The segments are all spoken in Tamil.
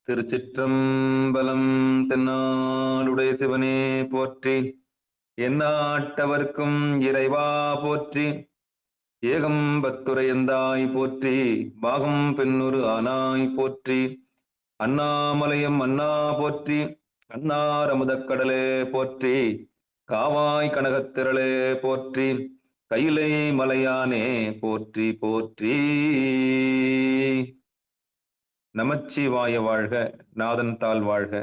திருச்சிற்றம்பலம். தென்னாடுடைய சிவனே போற்றி. எந்நாட்டவர்க்கும் இறைவா போற்றி. ஏகம்பத்துரையந்தாய் போற்றி. பாகம் பெண்ணுரு ஆனாய் போற்றி. அண்ணாமலையம் அண்ணா போற்றி. கண்ணார் அமுதக்கடலே போற்றி. காவாய் கனகத்திரளே போற்றி. கையிலை மலையானே போற்றி போற்றி. நமச்சிவாய வாழ்க, நாதன் தாள் வாழ்க.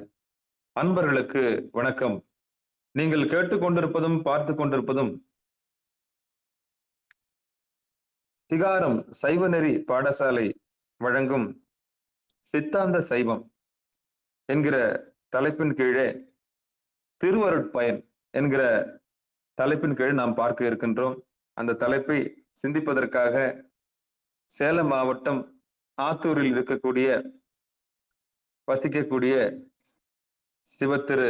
அன்பர்களுக்கு வணக்கம். நீங்கள் கேட்டுக்கொண்டிருப்பதும் பார்த்து கொண்டிருப்பதும் திகாரம் சைவநெறி பாடசாலை வழங்கும் சித்தாந்த சைவம் என்கிற தலைப்பின் கீழே திருவருட்பயன் என்கிற தலைப்பின் கீழ் நாம் பார்க்க இருக்கின்றோம். அந்த தலைப்பை சிந்திப்பதற்காக சேலம் மாவட்டம் ஆத்தூரில் இருக்கக்கூடிய வசிக்கக்கூடிய சிவத்திரு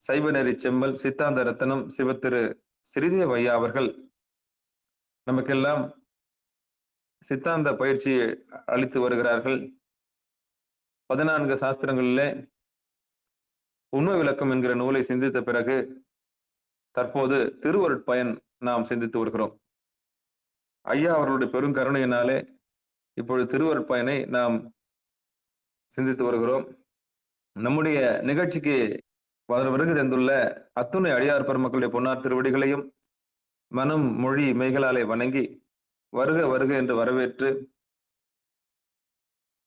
சைவநெறி செம்மல் சித்தாந்த ரத்தனம் சிவத்திரு ஸ்ரீதேவ ஐயா அவர்கள் நமக்கெல்லாம் சித்தாந்த பயிற்சியை அளித்து வருகிறார்கள். 14 சாஸ்திரங்களிலே உண்மை விளக்கம் என்கிற நூலை சிந்தித்த பிறகு தற்போது திருவருட்பயன் நாம் சிந்தித்து வருகிறோம். ஐயா அவர்களுடைய பெருங்கருணையினாலே இப்பொழுது திருவருட்பயனை நாம் சிந்தித்து வருகிறோம். நம்முடைய நிகழ்ச்சிக்கு வருகை தந்துள்ள அத்துணை அடியார் பெருமக்களுடைய பொன்னார் திருவடிகளையும் மனம் மொழி மெய்களாலே வணங்கி வருக வருக என்று வரவேற்று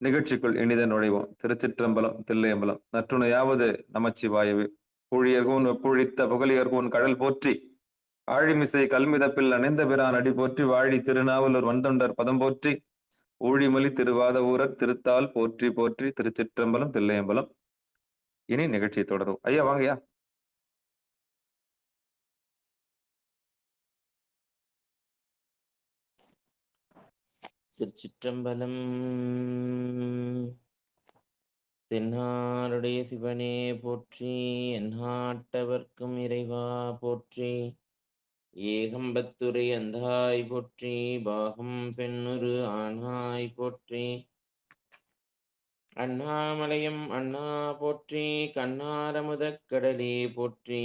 நிகழ்ச்சிக்குள் இனித நுழைவோம். திருச்சிற்றம்பலம் தில்லையம்பலம். நற்றுணையாவது நமச்சிவாயவே. பூழியர்கோன் வெப்புழித்த புகழியர்கோன் கடல் போற்றி. ஆழிமிசை கல்மிதப்பில் அணைந்த பிரான் அடி போற்றி. வாழி திருநாவலூர் வந்தொண்டர் பதம் போற்றி. ஊழிமொழி திருவாத ஊரர் திருத்தால் போற்றி போற்றி. திருச்சிற்றம்பலம் தில்லையம்பலம். இனி நிகழ்ச்சியை தொடரும். ஐயா வாங்கய்யா. திருச்சிற்றம்பலம். தென்னாருடைய சிவனே போற்றி. எந்நாட்டவர்க்கும் இறைவா போற்றி. ஏகம்பத்துரை அந்தாய் போற்றி. பாகம் பெண்ணுரு ஆனாய் போற்றி. அண்ணாமலையம் அண்ணா போற்றி. கண்ணாரமுதக் கடலே போற்றி.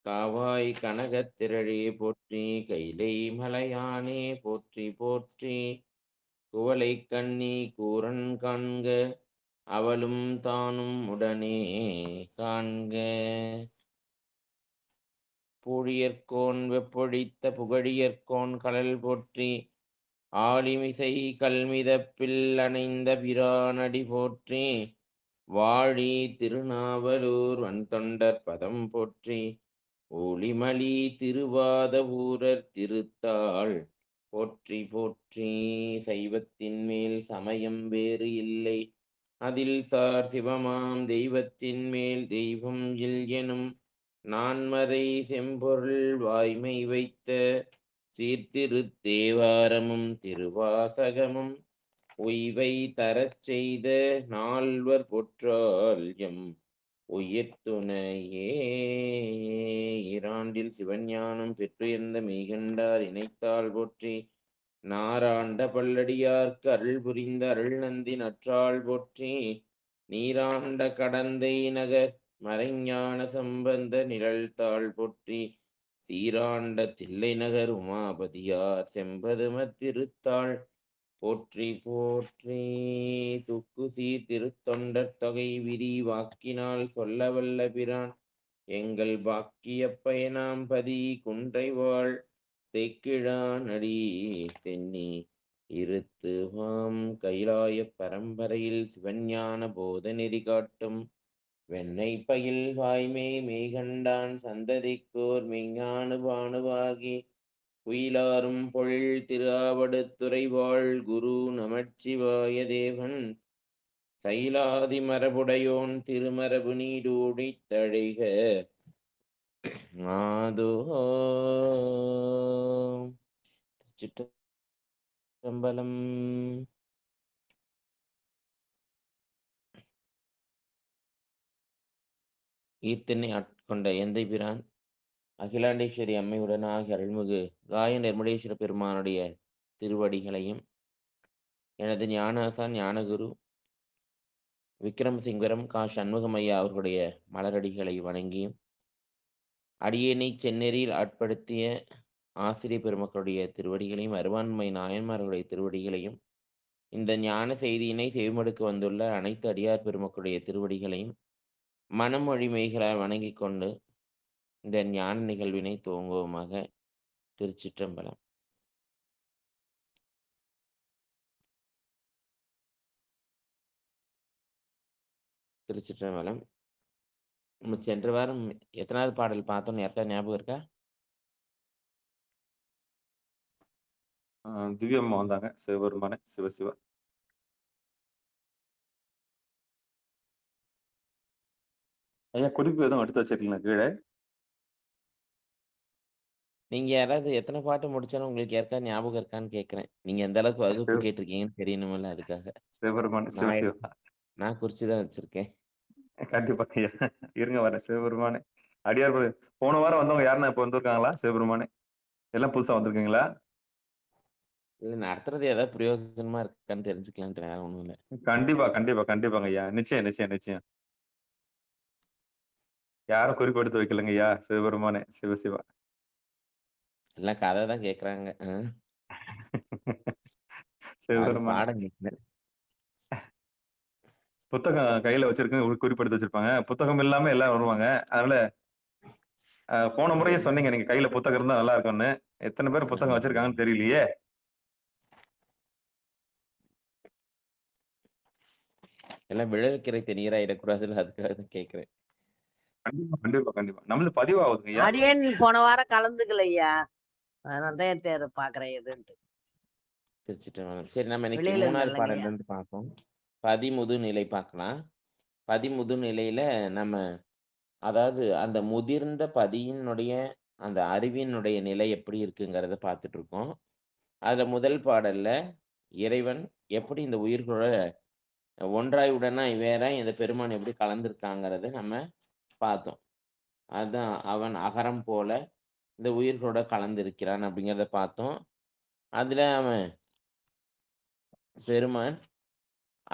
காவாய் கனகத்திரளே போற்றி. கைலை மலையானே போற்றி போற்றி. குவளை கண்ணி கூரன் காண்க அவளும் தானும் உடனே காண்க. பூழியர்கோன் வெப்பொழித்த புகழியர்கோன் கடல் போற்றி. ஆழிமிசை கல்மிதப்பில் அணைந்த பிரானடி போற்றி. வாழி திருநாவலூர் வன்தொண்டர் பதம் போற்றி. ஒளிமலி திருவாத ஊரர் திருத்தாள் போற்றி போற்றி. சைவத்தின் மேல் சமயம் வேறு இல்லை, அதில் சார் சிவமாம் தெய்வத்தின் மேல் தெய்வம் இல் எனும் நான்மறை செம்பொருள் வாய்மை வைத்த சீர்திருத்தேவாரமும் திருவாசகமும் உய்வை தரச் செய்த நால்வர் பொற்றால் எம் உயிர்த்துணையே. இராண்டில் சிவஞானம் பெற்றுயர்ந்த மெய்கண்டார் இணைத்தாள் போற்றி. நாராண்ட பல்லடியார்க்கு அருள் புரிந்த அருள் நந்தி நற்றாள் போற்றி. நீராண்ட கடந்தை நகர் மறைஞான சம்பந்த நிழல்தாள் போற்றி. சீராண்ட தில்லை நகர் உமாபதியார் செம்பதுமத் திருத்தாள் போற்றி போற்றி. துக்கு சீர் திருத்தொண்டர் தொகை விரி வாக்கினால் சொல்ல வல்ல பிரான் எங்கள் பாக்கிய பயனாம் பதி குன்றை வாழ் தெக்கிழான் அடி தென்னி இருத்துவாம். கைலாய பரம்பரையில் சிவஞான போத நெறி காட்டும் வெண்ணை பயில் வாய்மை மெய்கண்டான் சந்ததிக்கோர் மெய்ஞான பானுவாகி குயிலாரும் பொழில் திருஆவடுதுறை வாழ் குரு நமச்சிவாய தேவன் சைலாதி மரபுடையோன் திருமரபு நீடூடி தழைக மாதோ. சிற்றம்பலம். ஈர்த்தென்னை ஆட்கொண்ட எந்தை பிரான் அகிலாண்டேஸ்வரி அம்மையுடனாகி அருள்மிகு காய நிர்மலேஸ்வர பெருமானுடைய திருவடிகளையும் எனது ஞானாசான் ஞானகுரு விக்ரமசிங்கரம் கா. சண்முகமையா அவர்களுடைய மலரடிகளை வணங்கியும், அடியேனை செந்நெறியில் ஆட்படுத்திய ஆசிரிய பெருமக்களுடைய திருவடிகளையும், அருவாண்மை நாயன்மார்களுடைய திருவடிகளையும், இந்த ஞான செய்தியினை செவிமடுக்க வந்துள்ள அனைத்து அடியார் பெருமக்களுடைய திருவடிகளையும் மனம் மொழி மெய்களால் வணங்கிக் கொண்டு இந்த ஞான நிகழ்வினை துவங்குவோமாக. திருச்சிற்றம்பலம். திருச்சிற்றம்பலம். நம்ம சென்ற வாரம் எத்தனாவது பாடல் பார்த்தோம்னு யாருக்கா ஞாபகம் இருக்கா? திவ்யம்மா வந்தாங்க. சிவபெருமானே சிவசிவா. ஐயா குறிப்பு எதுவும் எடுத்து வச்சிருக்கீங்களா கீழே? நீங்க யாராவது எத்தனை பாட்டு முடிச்சாலும் உங்களுக்கு யாருக்கா ஞாபகம் இருக்கான்னு கேட்கிறேன். நீங்க எந்த அளவுக்கு வகுப்பு சிவ கேட்டிருக்கீங்கன்னு தெரியணுமில்ல அதுக்காக. சிவபெருமானே நான் சிவசிவா. நான் குறிச்சு தான் வச்சிருக்கேன். கண்டிப்பா ஐயா. இருங்க வரேன். சிவபெருமானே. அடியார் போன வாரம் வந்தவங்க யாருன்னா இப்ப வந்திருக்காங்களா? சிவபெருமானே. எல்லாம் புதுசா வந்திருக்கீங்களா? இது நடத்துறது ஏதாவது பிரயோஜனமா இருக்கான்னு தெரிஞ்சுக்கலான்ட்டு வேற ஒண்ணும் இல்ல. கண்டிப்பா, கண்டிப்பா, கண்டிப்பாங்க ஐயா. நிச்சயம், நிச்சயம், நிச்சயம். யாரும் குறிப்பு எடுத்து வைக்கலங்க ஐயா. சிவபெருமானே சிவசிவா. எல்லாம் கதை தான் கேட்கறாங்க. யாரும் சிவபெருமானே. பாடம் கேட்கல. புத்தகம் கையில வச்சிருக்கேன். குறிப்பு எடுத்து வச்சிருப்பாங்க. புத்தகம் இல்லாம எல்லாரும் வருவாங்க. அதனால போன முறையே சொன்னீங்க நீங்க கையில புத்தகம் இருந்தா நல்லா இருக்கும்னு. எத்தனை பேர் புத்தகம் ஆமா. வச்சிருக்காங்கன்னு தெரியலையே. எல்லாம் விளைவிக்கிற நீராயிடக்கூடாதுன்னு அதுக்காக தான் கேட்கிறேன். கண்டிப்பா, கண்டிப்பா, கண்டிப்பா. நம்மளது பதிவாகுதுங்க ஐயா. அடியேன் போன வாரம் கலந்துக்கலையா, அதனால தான் தேர் பாக்குறேன் எதுன்ட்டு. திருச்சிற்றம்பலம். சரி, நம்ம இன்னைக்கு வெளியில 3வது இருந்தேன்லங்கய்யா. பாடல்ல இருந்து பார்ப்போம். பதிமுது நிலை பார்க்கலாம். பதிமுது நிலையில நம்ம அதாவது அந்த முதிர்ந்த பதியினுடைய அந்த அறிவினுடைய நிலை எப்படி இருக்குங்கிறத பார்த்துட்டு இருக்கோம். அதுல முதல் பாடல்ல இறைவன் எப்படி இந்த உயிர்களோட ஒன்றாய் உடனாய் வேறாய் இந்த பெருமான் எப்படி கலந்திருக்காங்கிறத நம்ம பார்த்தோம். அதான் அவன் அகரம் போல இந்த உயிர்களோட கலந்திருக்கிறான் அப்படிங்கிறத பார்த்தோம். அதுல அவன் பெருமான்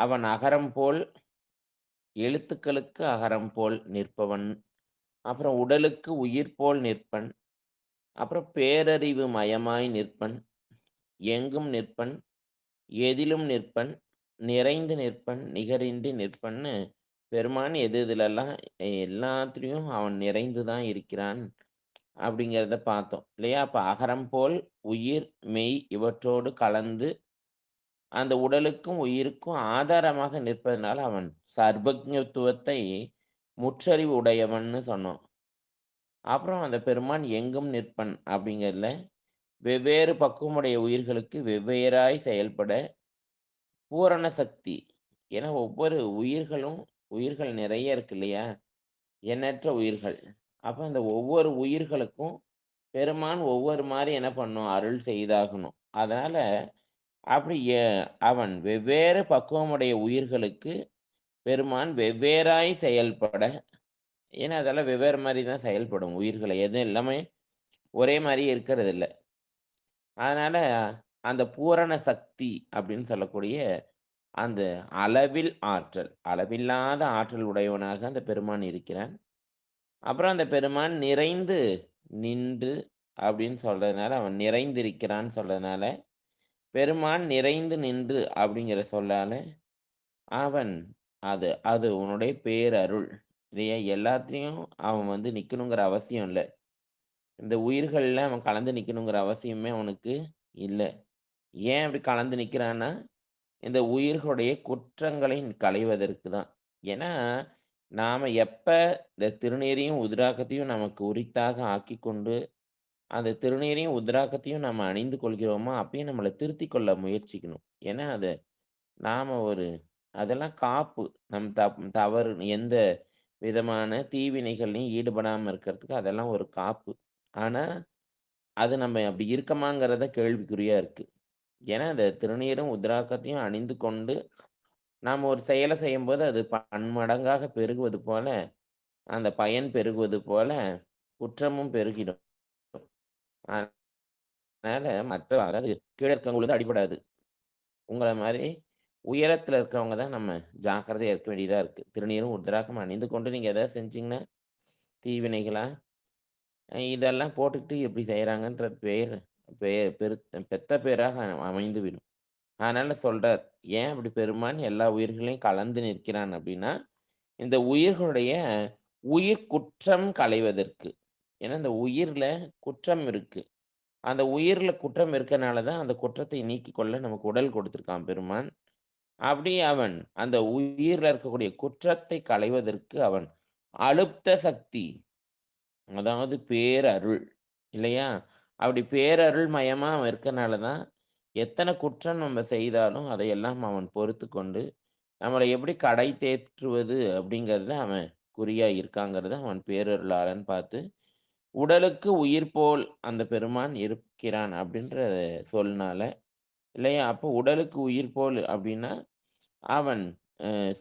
அவன் அகரம் போல் எழுத்துக்களுக்கு அகரம் போல் நிற்பவன், அப்புறம் உடலுக்கு உயிர் போல் நிற்பன், அப்புறம் பேரறிவு மயமாய் நிற்பன், எங்கும் நிற்பன், எதிலும் நிற்பன், நிறைந்து நிற்பன், நிகரின்றி நிற்பன்னு பெருமான் எது எதுலெல்லாம் எல்லாத்துலேயும் அவன் நிறைந்து தான் இருக்கிறான் அப்படிங்கிறத பார்த்தோம் இல்லையா? அப்போ அகரம் போல் உயிர் மெய் இவற்றோடு கலந்து அந்த உடலுக்கும் உயிருக்கும் ஆதாரமாக நிற்பதனால அவன் சர்வஜத்துவத்தை முற்றறிவு உடையவன்னு சொன்னோம். அப்புறம் அந்த பெருமான் எங்கும் நிற்பன் அப்படிங்கிறதுல வெவ்வேறு பக்குவமுடைய உயிர்களுக்கு வெவ்வேறாய் செயல்பட பூரண சக்தி. ஏன்னா ஒவ்வொரு உயிர்கள் நிறைய இருக்கு இல்லையா? எண்ணற்ற உயிர்கள். அப்போ அந்த ஒவ்வொரு உயிர்களுக்கும் பெருமான் ஒவ்வொரு மாதிரி என்ன பண்ணும்? அருள் செய்தாகணும். அதனால அப்படி அவன் வெவ்வேறு பக்குவமுடைய உயிர்களுக்கு பெருமான் வெவ்வேறாய் செயல்பட, ஏன்னா அதெல்லாம் வெவ்வேறு மாதிரி தான் செயல்படும் உயிர்களை. எதுவும் எல்லாமே ஒரே மாதிரி இருக்கிறது இல்லை. அதனால அந்த பூரண சக்தி அப்படின்னு சொல்லக்கூடிய அந்த அளவில் ஆற்றல், அளவில்லாத ஆற்றல் உடையவனாக அந்த பெருமான் இருக்கிறான். அப்புறம் அந்த பெருமான் நிறைந்து நின்று அப்படின்னு சொல்றதுனால அவன் நிறைந்திருக்கிறான்னு சொல்றதுனால பெருமான் நிறைந்து நின்று அப்படிங்கிற சொல்லால அவன் அது அது உன்னுடைய பேரருள் இல்லையா? எல்லாத்துலேயும் அவன் வந்து நிற்கணுங்கிற அவசியம் இல்லை. இந்த உயிர்களில் அவன் கலந்து நிற்கணுங்கிற அவசியமே அவனுக்கு இல்லை. ஏன் அப்படி கலந்து நிற்கிறான்னா இந்த உயிர்களுடைய குற்றங்களை களைவதற்கு தான். ஏன்னா நாம் எப்போ இந்த திருநீரையும் உதிராக்கத்தையும் நமக்கு உரித்தாக ஆக்கி கொண்டு அந்த திருநீரையும் உதிராக்கத்தையும் நம்ம அணிந்து கொள்கிறோமோ அப்பயும் நம்மளை திருத்தி கொள்ள முயற்சிக்கணும். ஏன்னா அது நாம் அதெல்லாம் காப்பு. தவறு எந்த விதமான தீவினைகள்லையும் ஈடுபடாமல் இருக்கிறதுக்கு அதெல்லாம் ஒரு காப்பு. ஆனால் அது நம்ம அப்படி இருக்கமாங்கிறத கேள்விக்குறியாக இருக்குது. ஏன்னா அந்த திருநீரும் உதிராக்கத்தையும் அணிந்து கொண்டு நாம் ஒரு செயலை செய்யும்போது அது பன்மடங்காக பெருகுவது போல அந்த பயன் பெருகுவது போல குற்றமும் பெருகிடும். அதனால அதாவது கீழே இருக்கவங்களுக்கு அடிபடாது. உங்களை மாதிரி உயரத்துல இருக்கவங்க தான் நம்ம ஜாக்கிரதையா இருக்க வேண்டியதா இருக்கு. திருநீரும் உருத்திராட்சமும் அணிந்து கொண்டு நீங்க எதாவது செஞ்சீங்கன்னா, தீவினைகளா இதெல்லாம் போட்டுக்கிட்டு எப்படி செய்றாங்கன்ற பேர் பெ பெரு பெத்த பேராக அமைந்துவிடும். அதனால சொல்றார், ஏன் அப்படி பெருமான் எல்லா உயிர்களையும் கலந்து நிற்கிறான் அப்படின்னா, இந்த உயிர்களுடைய உயிர் குற்றம் களைவதற்கு. ஏன்னா, இந்த உயிர்ல குற்றம் இருக்கு. அந்த உயிர்ல குற்றம் இருக்கனால தான் அந்த குற்றத்தை நீக்கிக் கொள்ள நமக்கு உடல் கொடுத்திருக்கான் பெருமான். அப்படி அவன் அந்த உயிர்ல இருக்கக்கூடிய குற்றத்தை களைவதற்கு அவன் அலுப்த சக்தி, அதாவது பேரருள் இல்லையா? அப்படி பேரருள் மயமா அவன் இருக்கனால தான், எத்தன குற்றம் நம்ம செய்தாலும் அதையெல்லாம் அவன் பொறுத்துக்கொண்டு, நம்மள எப்படி கடை தேற்றுவது அப்படிங்கிறதுல அவன் குறியா இருக்காங்கிறத அவன் பேரருளாளன் பார்த்து, உடலுக்கு உயிர் போல் அந்த பெருமான் இருக்கிறான் அப்படின்ற சொல்னால, இல்லையா? அப்போ உடலுக்கு உயிர் போல் அப்படின்னா, அவன்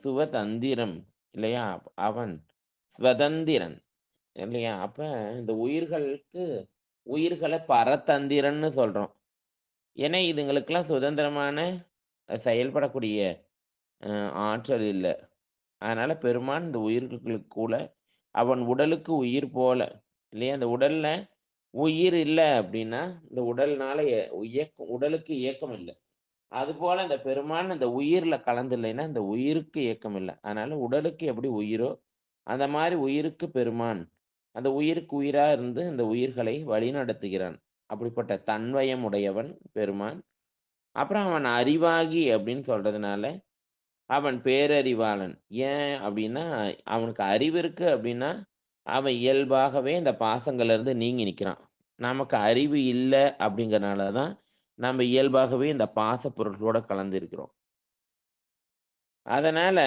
சுவதந்திரம் இல்லையா? அவன் ஸ்வதந்திரன் இல்லையா? அப்ப இந்த உயிர்கள பரதந்திரன்னு சொல்றோம். ஏன்னா, இதுங்களுக்கெல்லாம் சுதந்திரமான செயல்படக்கூடிய அ ஆற்றல் இல்ல. அதனால பெருமான் இந்த உயிர்களுக்குள்ள அவன் உடலுக்கு உயிர் போல இல்லையா? அந்த உடல்ல உயிர் இல்ல அப்படின்னா, இந்த உடல்னால உடலுக்கு இயக்கம் இல்ல. அதுபோல இந்த பெருமான் அந்த உயிர்ல கலந்து இல்லைன்னா, இந்த உயிருக்கு இயக்கம் இல்ல. அதனால உடலுக்கு எப்படி உயிரோ, அந்த மாரி உயிருக்கு பெருமான், அந்த உயிருக்கு உயிரா இருந்து இந்த உயிர்களை வழிநடத்துகிறான். அப்படிப்பட்ட தன்வயம் உடையவன் பெருமான். அப்புறம் அவன் அறிவாகி அப்படின்னு சொல்றதுனால, அவன் பேரறிவாளன். ஏன் அப்படின்னா, அவனுக்கு அறிவு இருக்கு அப்படின்னா, அவன் இயல்பாகவே இந்த பாசங்கள்ல இருந்து நீங்கி நிக்கிறான். நமக்கு அறிவு இல்ல அப்படிங்கிறனால தான், நம்ம இயல்பாகவே இந்த பாச பொருட்களோட கலந்து இருக்கிறோம். அதனால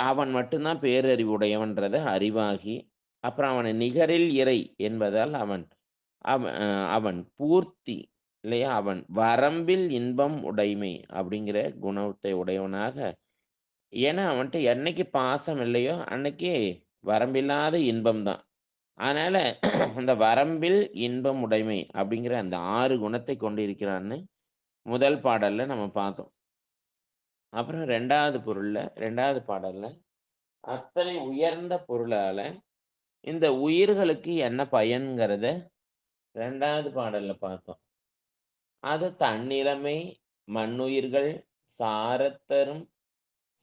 அவன் மட்டும் தான் பேரறிவு உடையவன்றத அறிவாகி, அப்புறம் அவன நிகரில் இறை என்பதால் அவன் அவன் பூர்த்தி இல்லையா? அவன் வரம்பில் இன்பம் உடைமை அப்படிங்கிற குணத்தை உடையவனாக, ஏன்னா அவன்ட்ட என்னைக்கு பாசம் இல்லையோ, அன்னைக்கு வரம்பில்லாத இன்பம் தான். அதனால அந்த வரம்பில் இன்பம் உடைமை அப்படிங்கிற அந்த 6 குணத்தை கொண்டிருக்கிறான்னு முதல் பாடல்ல நம்ம பார்த்தோம். அப்புறம் 2வது பாடல்ல அத்தனை உயர்ந்த பொருளால இந்த உயிர்களுக்கு என்ன பயன்கிறத 2வது பாடல்ல பார்த்தோம். அது தன்னிலைமை மண்ணுயிர்கள் சாரத்தரும்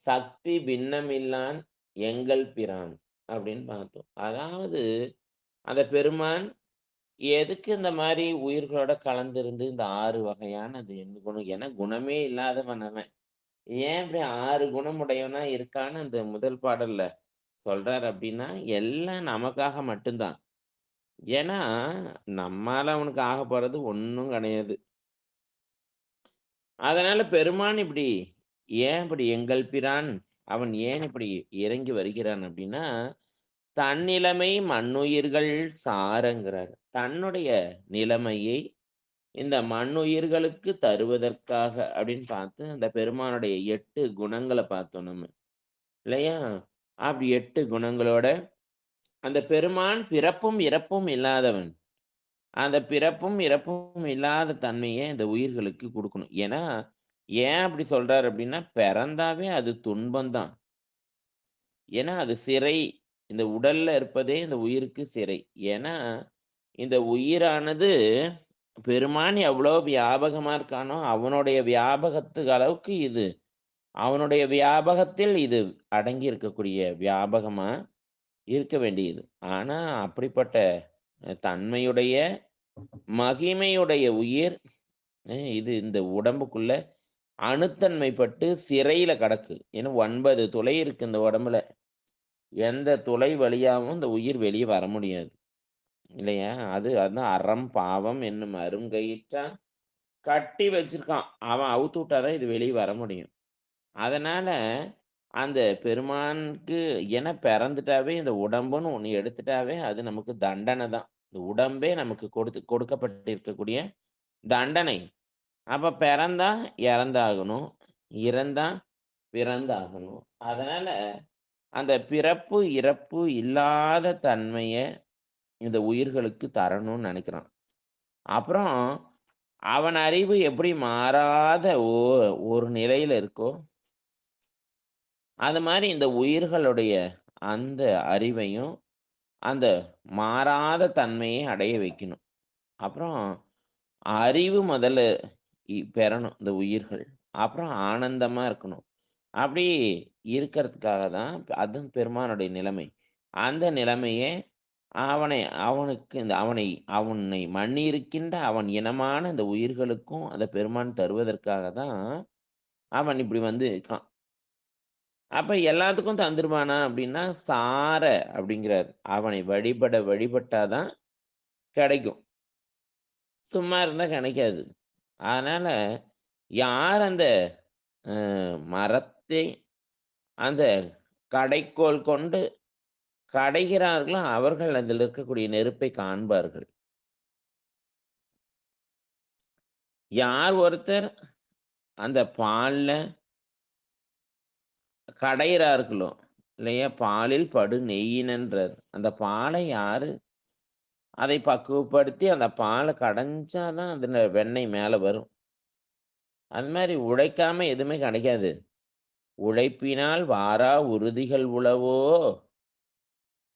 சக்தி பின்னமில்லான் எங்கள் பிரான் அப்படின்னு பார்த்தோம். அதாவது அந்த பெருமான் எதுக்கு இந்த மாரி உயிர்களோட கலந்திருந்து இந்த 6 வகையான அது என்ன குணம்? ஏன்னா குணமே இல்லாதவன் அவன். ஏன் இப்படி 6 குணமுடையவனா இருக்கான்னு அந்த முதல் பாடல்ல சொல்றாரு அப்படின்னா, எல்லாம் நமக்காக மட்டும் தான். ஏன்னா, நம்மால அவனுக்கு ஆகப்போறது ஒண்ணும் கிடையாது. அதனால பெருமான் இப்படி எங்கள் பிரான் அவன் ஏன் இப்படி இறங்கி வருகிறான் அப்படின்னா, தன்னிலைமை மண்ணுயிர்கள் சாரங்கிறார். தன்னுடைய நிலைமையை இந்த மண்ணுயிர்களுக்கு தருவதற்காக அப்படின்னு பார்த்து, அந்த பெருமானுடைய 8 குணங்கள பார்த்தோம் நம்ம. இல்லையா? அப்படி 8 குணங்களோட அந்த பெருமான் பிறப்பும், இறப்பும் இல்லாதவன். அந்த பிறப்பும், இறப்பும் இல்லாத தன்மைய இந்த உயிர்களுக்கு குடுக்கணும். ஏன்னா, ஏன் அப்படி சொல்றாரு அப்படின்னா, பிறந்தாவே அது துன்பம் தான். ஏன்னா, அது சிறை. இந்த உடல்ல இருப்பதே இந்த உயிருக்கு சிறை. ஏன்னா, இந்த உயிரானது பெருமான் எவ்வளோ வியாபகமா இருக்கானோ, அவனுடைய வியாபகத்துக்கு அளவுக்கு அவனுடைய வியாபகத்தில் இது அடங்கி இருக்கக்கூடிய வியாபகமா இருக்க வேண்டியது. ஆனா, அப்படிப்பட்ட தன்மையுடைய, மகிமையுடைய உயிர் இது இந்த உடம்புக்குள்ள அணுத்தன்மைப்பட்டு சிறையில கிடக்கு. ஏன்னா 9 துளை இருக்கு இந்த உடம்புல. எந்த துளை வழியாவும் இந்த உயிர் வெளிய வர முடியாது. இல்லையா? அதான் அறம், பாவம் என்னும் அருங்கயிற்றான் கட்டி வச்சிருக்கான். அவன் அவுத்து விட்டா தான் இது வெளிய வர முடியும். அதனால அந்த பெருமானுக்கு ஏன்னா பிறந்துட்டாவே இந்த உடம்புன்னு ஒண்ணு எடுத்துட்டாவே அது நமக்கு தண்டனை தான். இந்த உடம்பே நமக்கு கொடுக்கப்பட்டிருக்கக்கூடிய தண்டனை. அப்ப பிறந்தா இறந்தாகணும். இறந்தா பிறந்தாகணும். அதனால அந்த பிறப்பு, இறப்பு இல்லாத தன்மைய இந்த உயிர்களுக்கு தரணும்னு நினைக்கிறான். அப்புறம் அவன் அறிவு எப்படி மாறாத ஒரு நிலையில இருக்கோ, அது மாரி இந்த உயிர்களுடைய அந்த அறிவையும், அந்த மாறாத தன்மையை அடைய வைக்கணும். அப்புறம் அறிவு முதல்ல பெறணும் இந்த உயிர்கள். அப்புறம் ஆனந்தமா இருக்கணும். அப்படி இருக்கிறதுக்காக தான் அதுவும் பெருமானுடைய நிலைமை. அந்த நிலைமையே அவனுக்கு அவனை மன்னியிருக்கின்ற அவன் இனமான இந்த உயிர்களுக்கும் அந்த பெருமான் தருவதற்காக தான் அவன் இப்படி வந்து இருக்கான். அப்ப எல்லாத்துக்கும் தந்துருவானா அப்படின்னா, சார அப்படிங்கிறார். அவனை வழிபட்டா தான் கிடைக்கும். சும்மா இருந்தா கிடைக்காது. அதனால யார் அந்த மரத்தை அந்த கடைக்கோல் கொண்டு கடைகிறார்களோ, அவர்கள் அதில் இருக்கக்கூடிய நெருப்பை காண்பார்கள். யார் ஒருத்தர் அந்த பால்ல கடையிறார்களோ, இல்லையா? பாலில் படு நெய்யினன்றார். அந்த பாலை யாரு அதை பக்குவப்படுத்தி அந்த பால கடைஞ்சா தான் அதுல வெண்ணெய் மேல வரும். அது மாரி உழைக்காம எதுவுமே கிடைக்காது. "உழைப்பினால் வாரா உறுதிகள் உளவோ"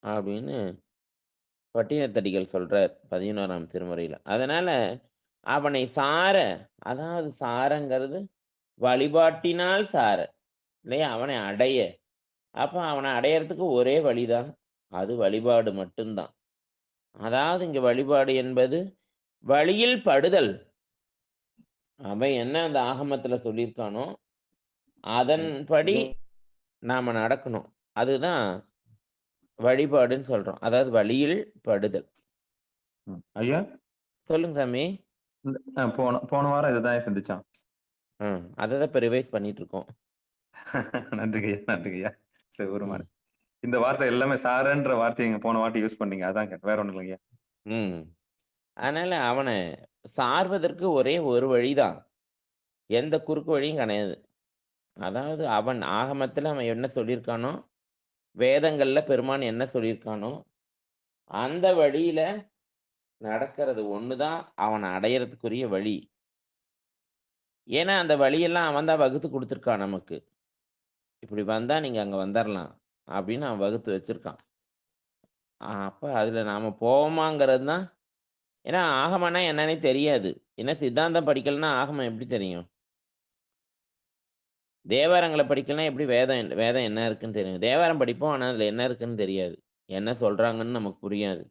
அப்படின்னு பட்டினத்தடிகள் சொல்றார் 11ஆம் திருமுறையில. அதனால அவனை சார, அதாவது சாரங்கிறது வழிபாட்டினால் சார, இல்லையா? அவனை அடைய. அப்ப அவனை அடையறதுக்கு ஒரே வழிதான். அது வழிபாடு மட்டும்தான். அதாவது இங்க வழிபாடு என்பது வழியில் படுதல். அவன் என்ன அந்த ஆகமத்துல சொல்லியிருக்கானோ, அதன்படி நாம நடக்கணும். அதுதான் வழிபாடுன்னு சொல்றோம். அதாவது வழியில் படுதல். ஐயா சொல்லுங்க சாமி. போன போன வாரம் இதுதான் சிந்திச்சான். அததான் இப்ப ரிவைஸ் பண்ணிட்டு இருக்கோம். நன்றிங்கய்யா, நன்றிங்கய்யா. சரி ஒரு மாதிரி இந்த வார்த்தை எல்லாமே சாரன்ற வார்த்தையை போன வாட்டி யூஸ் பண்ணீங்க. அதான் கேட்டேன். வேற ஒண்ணும் இல்லைங்கய்யா. ம். அதனால அவனை சார்வதற்கு ஒரே ஒரு வழிதான். எந்த குறுக்கு வழியும் கிடையாது. அதாவது அவன் ஆகமத்துல அவன் என்ன சொல்லியிருக்கானோ, வேதங்கள்ல பெருமான் என்ன சொல்லியிருக்கானோ, அந்த வழியில நடக்கிறது ஒண்ணுதான் அவன அடையறதுக்குரிய வழி. ஏன்னா, அந்த வழியெல்லாம் அவன் தான் வகுத்து குடுத்துருக்கான் நமக்கு. இப்படி வந்தா நீங்க அங்க வந்துரலாம். அப்படின்னு அவன் வகுத்து வச்சிருக்கான். அப்ப அதுல நாம போவோமாங்கிறது தான். ஏன்னா ஆகமம்னா என்னன்னே தெரியாது. ஏன்னா சித்தாந்தம் படிக்கலன்னா ஆகமம் எப்படி தெரியும்? தேவாரங்கள படிக்கலன்னா எப்படி வேதம் என்ன இருக்குன்னு தெரியும்? தேவாரம் படிப்போம். ஆனா அதுல என்ன இருக்குன்னு தெரியாது. என்ன சொல்றாங்கன்னு நமக்கு புரியாது.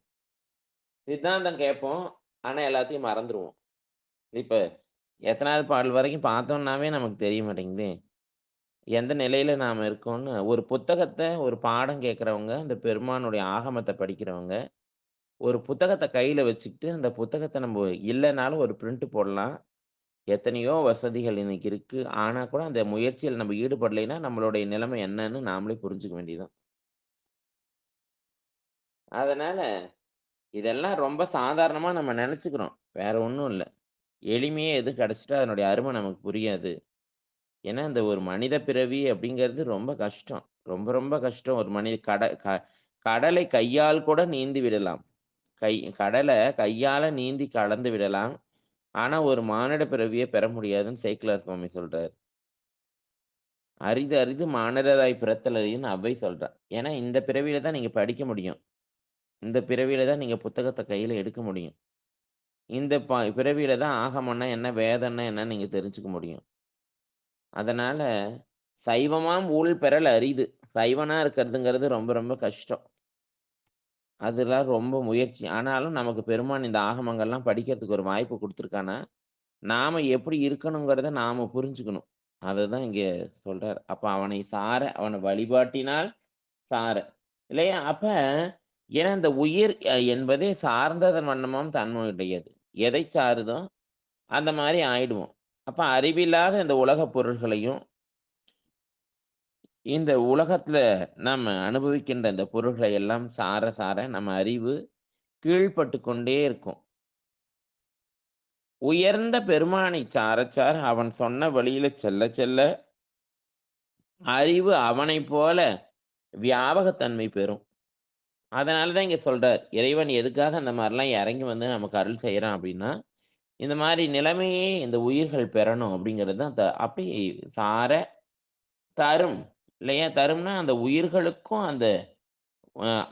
சித்தாந்தம் கேட்போம். ஆனா எல்லாத்தையும் மறந்துருவோம். இப்ப எத்தனாவது பாடல் வரைக்கும் பார்த்தோம்னாவே நமக்கு தெரிய மாட்டேங்குதே. எந்த நிலையில நாம இருக்கோம்னு ஒரு புத்தகத்த ஒரு பாடம் கேட்கிறவங்க, இந்த பெருமானுடைய ஆகமத்த படிக்கிறவங்க, ஒரு புத்தகத்த கையில வச்சுக்கிட்டு, அந்த புத்தகத்த நம்ம இல்லனாலும் ஒரு பிரிண்ட் போடலாம். எத்தனையோ வசதிகள் இன்னைக்கு இருக்கு. ஆனா கூட அந்த முயற்சியில நம்ம ஈடுபடலைன்னா, நம்மளுடைய நிலைமை என்னன்னு நாமளே புரிஞ்சுக்க வேண்டியதுதான். அதனால இதெல்லாம் ரொம்ப சாதாரணமா நம்ம நெனச்சுக்கிறோம். வேற ஒண்ணும் இல்ல. எளிமையா எதுவும் கிடைச்சிட்டா அதனுடைய அரும நமக்கு புரியாது. ஏன்னா, இந்த ஒரு மனித பிறவி அப்படிங்கிறது ரொம்ப கஷ்டம். ரொம்ப ரொம்ப கஷ்டம். ஒரு மனித கடலை கையால் கூட நீந்தி விடலாம். கடல கையால நீந்தி கடந்து விடலாம். ஆனா, ஒரு மானிட பிறவிய பெற முடியாதுன்னு சேக்கிழார் சுவாமி சொல்றாரு. "அரிது அரிது மானிடராய் பிறத்தல் அரிதுன்னு" ஔவை சொல்றா. ஏன்னா, இந்த பிறவியில தான் நீங்க படிக்க முடியும். இந்த பிறவியில தான் நீங்க புத்தகத்த கையில எடுக்க முடியும். இந்த பிறவியில தான் ஆகமம்னா என்ன, வேதம்னா என்னன்னு நீங்க தெரிஞ்சுக்க முடியும். அதனால சைவமாம் ஊழ் பெறல் அரிது. சைவனா இருக்கிறதுங்கிறது ரொம்ப ரொம்ப கஷ்டம். அதெல்லாம் ரொம்ப முயற்சி. ஆனாலும் நமக்கு பெருமான் இந்த ஆகமங்கள்லாம் படிக்கிறதுக்கு ஒரு வாய்ப்பு குடுத்துருக்கானா, நாம எப்படி இருக்கணுங்கிறத நாம புரிஞ்சுக்கணும். அததான் இங்க சொல்றார். அப்ப அவனை சார, அவன வழிபாட்டினால் சார. இல்லையா? அப்ப ஏன்னா இந்த உயிர் என்பதே சார்ந்ததன் வண்ணமாம் தன்மையுடையது. எதைச் சாருதோ, அந்த மாரி ஆயிடுவோம். அப்ப அறிவில்லாத இந்த உலகப் பொருள்களையும், இந்த உலகத்துல நம்ம அனுபவிக்கின்ற இந்த பொருள்களை எல்லாம் சார சார நம்ம அறிவு கீழ்ப்பட்டுக் கொண்டே இருக்கும். உயர்ந்த பெருமானைச் சாரச் சார அவன் சொன்ன வழியில செல்லச் செல்ல, அறிவு அவனைப் போல வியாபகத்தன்மை பெறும். அதனால தான் இங்க சொல்றார். இறைவன் எதுக்காக அந்த மாரிலாம் இறங்கி வந்து நமக்கு அருள் செய்றான் அப்படின்னா, இந்த மாரி நிலைமையே இந்த உயிர்கள் பெறணும் அப்படிங்கிறது தான் அப்படி சார தரும். இல்லையா? தரும்னா அந்த உயிர்களுக்கும் அந்த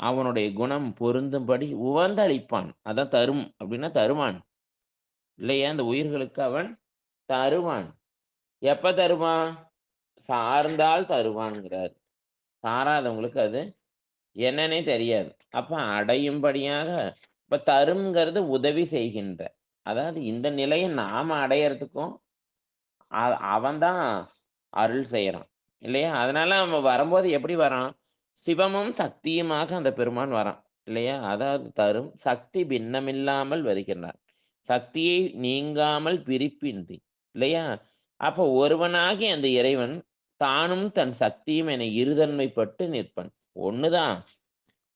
அவனுடைய குணம் பொருந்தும்படி உவந்தளிப்பான். அதான் தரும் அப்படின்னா தருவான். இல்லையா? அந்த உயிர்களுக்கு அவன் தருவான். எப்ப தருவான்? சார்ந்தால் தருவான்ங்கிறார். சாராதவங்களுக்கு அது என்னன்னே தெரியாது. அப்ப அடையும்படியாக இப்ப தரும்ங்கிறது உதவி செய்கின்ற. அதாவது இந்த நிலைய நாம அடையறதுக்கும் அ அவன் தான் அருள் செய்றான். இல்லையா? அதனால அவன் வரும்போது எப்படி வரான்? சிவமும் சக்தியுமாக அந்த பெருமான் வரான். இல்லையா? அதாவது தரும் சக்தி பின்னமில்லாமல் வருகின்றான். சக்தியை நீங்காமல் பிரிப்பின்றி. இல்லையா? அப்போ ஒருவனாகிய அந்த இறைவன் தானும் தன் சக்தியும் என இருதன்மைப்பட்டு நிற்பன். ஒண்ணுதான்.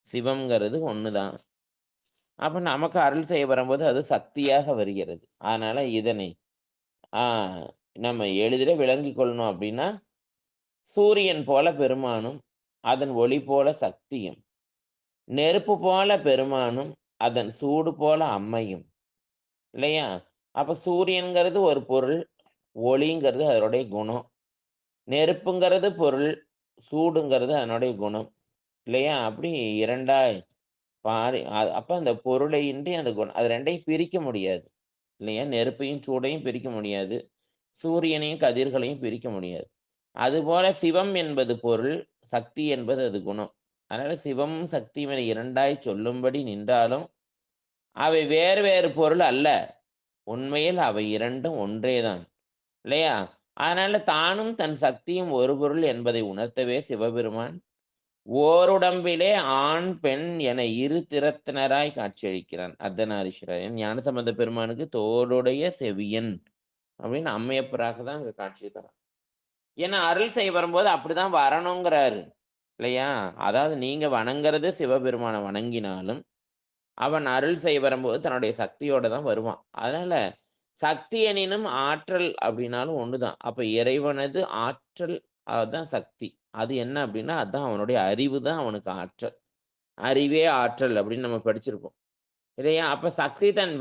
சிவம்ங்கிறது ஒண்ணுதான். அப்ப நமக்கு அருள் செய்ய வரும்போது அது சக்தியாக வருகிறது. அதனால இதனை ஆ நம்ம எளிதில விளங்கிக் கொள்ளணும் அப்படின்னா, சூரியன் போல பெருமானும், அதன் ஒளி போல சக்தியும். நெருப்பு போல பெருமானும், அதன் சூடு போல அம்மையும். இல்லையா? அப்ப சூரியன்கிறது ஒரு பொருள், ஒளிங்கிறது அதனுடைய குணம். நெருப்புங்கிறது பொருள், சூடுங்கிறது அதனுடைய குணம். இல்லையா? அப்படி 2ஆய் பாரி அப்ப அந்த பொருளையின்றி அந்த குணம் அது 2யும் பிரிக்க முடியாது. இல்லையா? நெருப்பையும், சூடையும் பிரிக்க முடியாது. சூரியனையும், கதிர்களையும் பிரிக்க முடியாது. அதுபோல சிவம் என்பது பொருள், சக்தி என்பது அது குணம். அதனால சிவமும், சக்தியும் என 2ஆய் சொல்லும்படி நின்றாலும், அவை வேறு வேறு பொருள் அல்ல. உண்மையில் அவை 2ம் ஒன்றே தான். இல்லையா? அதனால தானும் தன் சக்தியும் ஒரு பொருள் என்பதை உணர்த்தவே சிவபெருமான் ஓருடம்பிலே ஆண், பெண் என இரு திறத்தினராய் காட்சியளிக்கிறான். அர்த்தநாரீஸ்வரர். ஞானசம்பந்த பெருமானுக்கு தோளுடைய செவியன் அப்படின்னு அம்மையப்பராக தான் அங்க காட்சி தரான். ஏன்னா அருள் செய்ய வரும்போது அப்படிதான் வரணுங்கிறாரு. இல்லையா? அதாவது நீங்க வணங்குறது சிவபெருமான வணங்கினாலும், அவன் அருள் செய்ய வரும்போது தன்னுடைய சக்தியோட தான் வருவான். அதனால சக்தி எனினும் ஆற்றல் அப்படின்னாலும் ஒண்ணுதான். அப்ப இறைவனது ஆற்றல் அதுதான் சக்தி. அது என்ன அப்படின்னா, அதான் அவனுடைய அறிவு தான் அவனுக்கு ஆற்றல். அறிவே ஆற்றல் அப்படின்னு நம்ம படிச்சிருப்போம். இல்லையா? அப்ப சக்தி தன்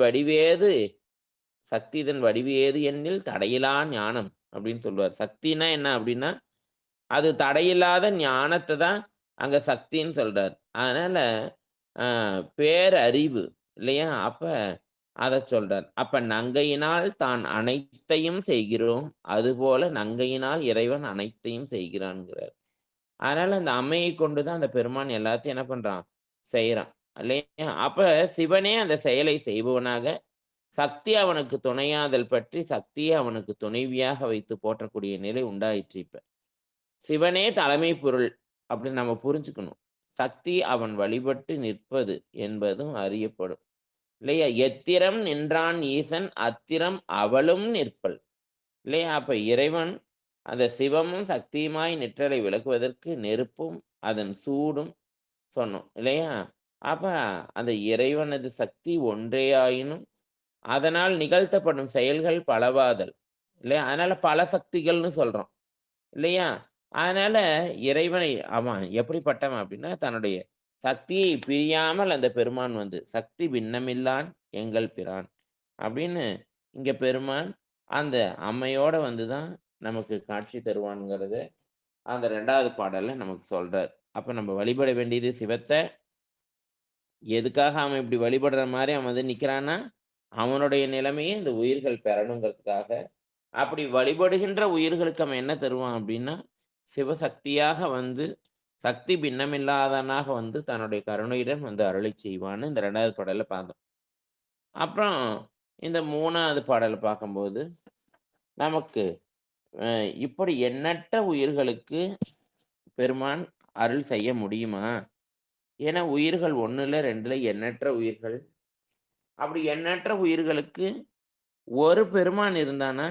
வடிவேது எண்ணில் தடையிலா ஞானம் அப்படின்னு சொல்லுவார். சக்தின்னா என்ன அப்படின்னா, அது தடையில்லாத ஞானத்த தான் அங்க சக்தின்னு சொல்றார். அதனால அ பேரறிவு இல்லையா? அப்ப அத சொல்றார். அப்ப நங்கையினால் தான் அனைத்தையும் செய்கிறோம். அதுபோல நங்கையினால் இறைவன் அனைத்தையும் செய்கிறான்ங்கிறார். அதனால அந்த அம்மையை கொண்டு தான் அந்த பெருமான் எல்லாத்தையும் என்ன பண்றான்? செய்றான். இல்லையா? அப்ப சிவனே அந்த செயலை செய்பவனாக, சக்தி அவனுக்கு துணையாதல் பற்றி சக்தியே அவனுக்கு துணைவியாக வைத்து போற்றக்கூடிய நிலை உண்டாயிற்று இப்ப. சிவனே தலைமை பொருள் அப்படின்னு நம்ம புரிஞ்சுக்கணும். சக்தி அவன் வழிபட்டு நிற்பது என்பதும் அறியப்படும். இல்லையா? எத்திரம் நின்றான் ஈசன் அத்திரம் அவளும் நிற்பள். இல்லையா? அப்ப இறைவன் அந்த சிவமும் சக்தியுமாய் நிற்றலை விளக்குவதற்கு நெருப்பும், அதன் சூடும் சொன்னோம். இல்லையா? அப்ப அந்த இறைவனது சக்தி ஒன்றேயாயினும், அதனால் நிகழ்த்தப்படும் செயல்கள் பலவாதல். இல்லையா? அதனால பல சக்திகள்னு சொல்றோம். இல்லையா? அதனால இறைவனை அவன் எப்படிப்பட்டவன் அப்படின்னா, தன்னுடைய சக்தியை பிரியாமல் அந்த பெருமான் வந்து, "சக்தி பின்னமில்லான் எங்கள் பிரான்" அப்படின்னு இங்க பெருமான் அந்த அம்மையோட வந்து தான் நமக்கு காட்சி தருவான்ங்கிறத அந்த 2வது பாடல்ல நமக்கு சொல்றார். அப்ப நம்ம வழிபட வேண்டியது சிவத்த. எதுக்காக அவன் இப்படி வழிபடுற மாரி அவன் வந்து நிக்கிறான்னா, அவனுடைய நிலைமைய இந்த உயிர்கள் பெறணுங்கிறதுக்காக. அப்படி வழிபடுகின்ற உயிர்களுக்கு அவன் என்ன தருவான் அப்படின்னா, சிவசக்தியாக வந்து சக்தி பின்னமில்லாதவனாக வந்து தன்னுடைய கருணையுடன் வந்து அருளிச் செய்வான்னு இந்த 2வது பாடல்ல பார்த்தோம். அப்புறம் இந்த 3வது பாடல பார்க்கும்போது, நமக்கு அ இப்படி எண்ணற்ற உயிர்களுக்கு பெருமான் அருள் செய்ய முடியுமா? ஏன்னா உயிர்கள் 1ல 2ல எண்ணற்ற உயிர்கள். அப்படி எண்ணற்ற உயிர்களுக்கு ஒரு பெருமான் இருந்தானா,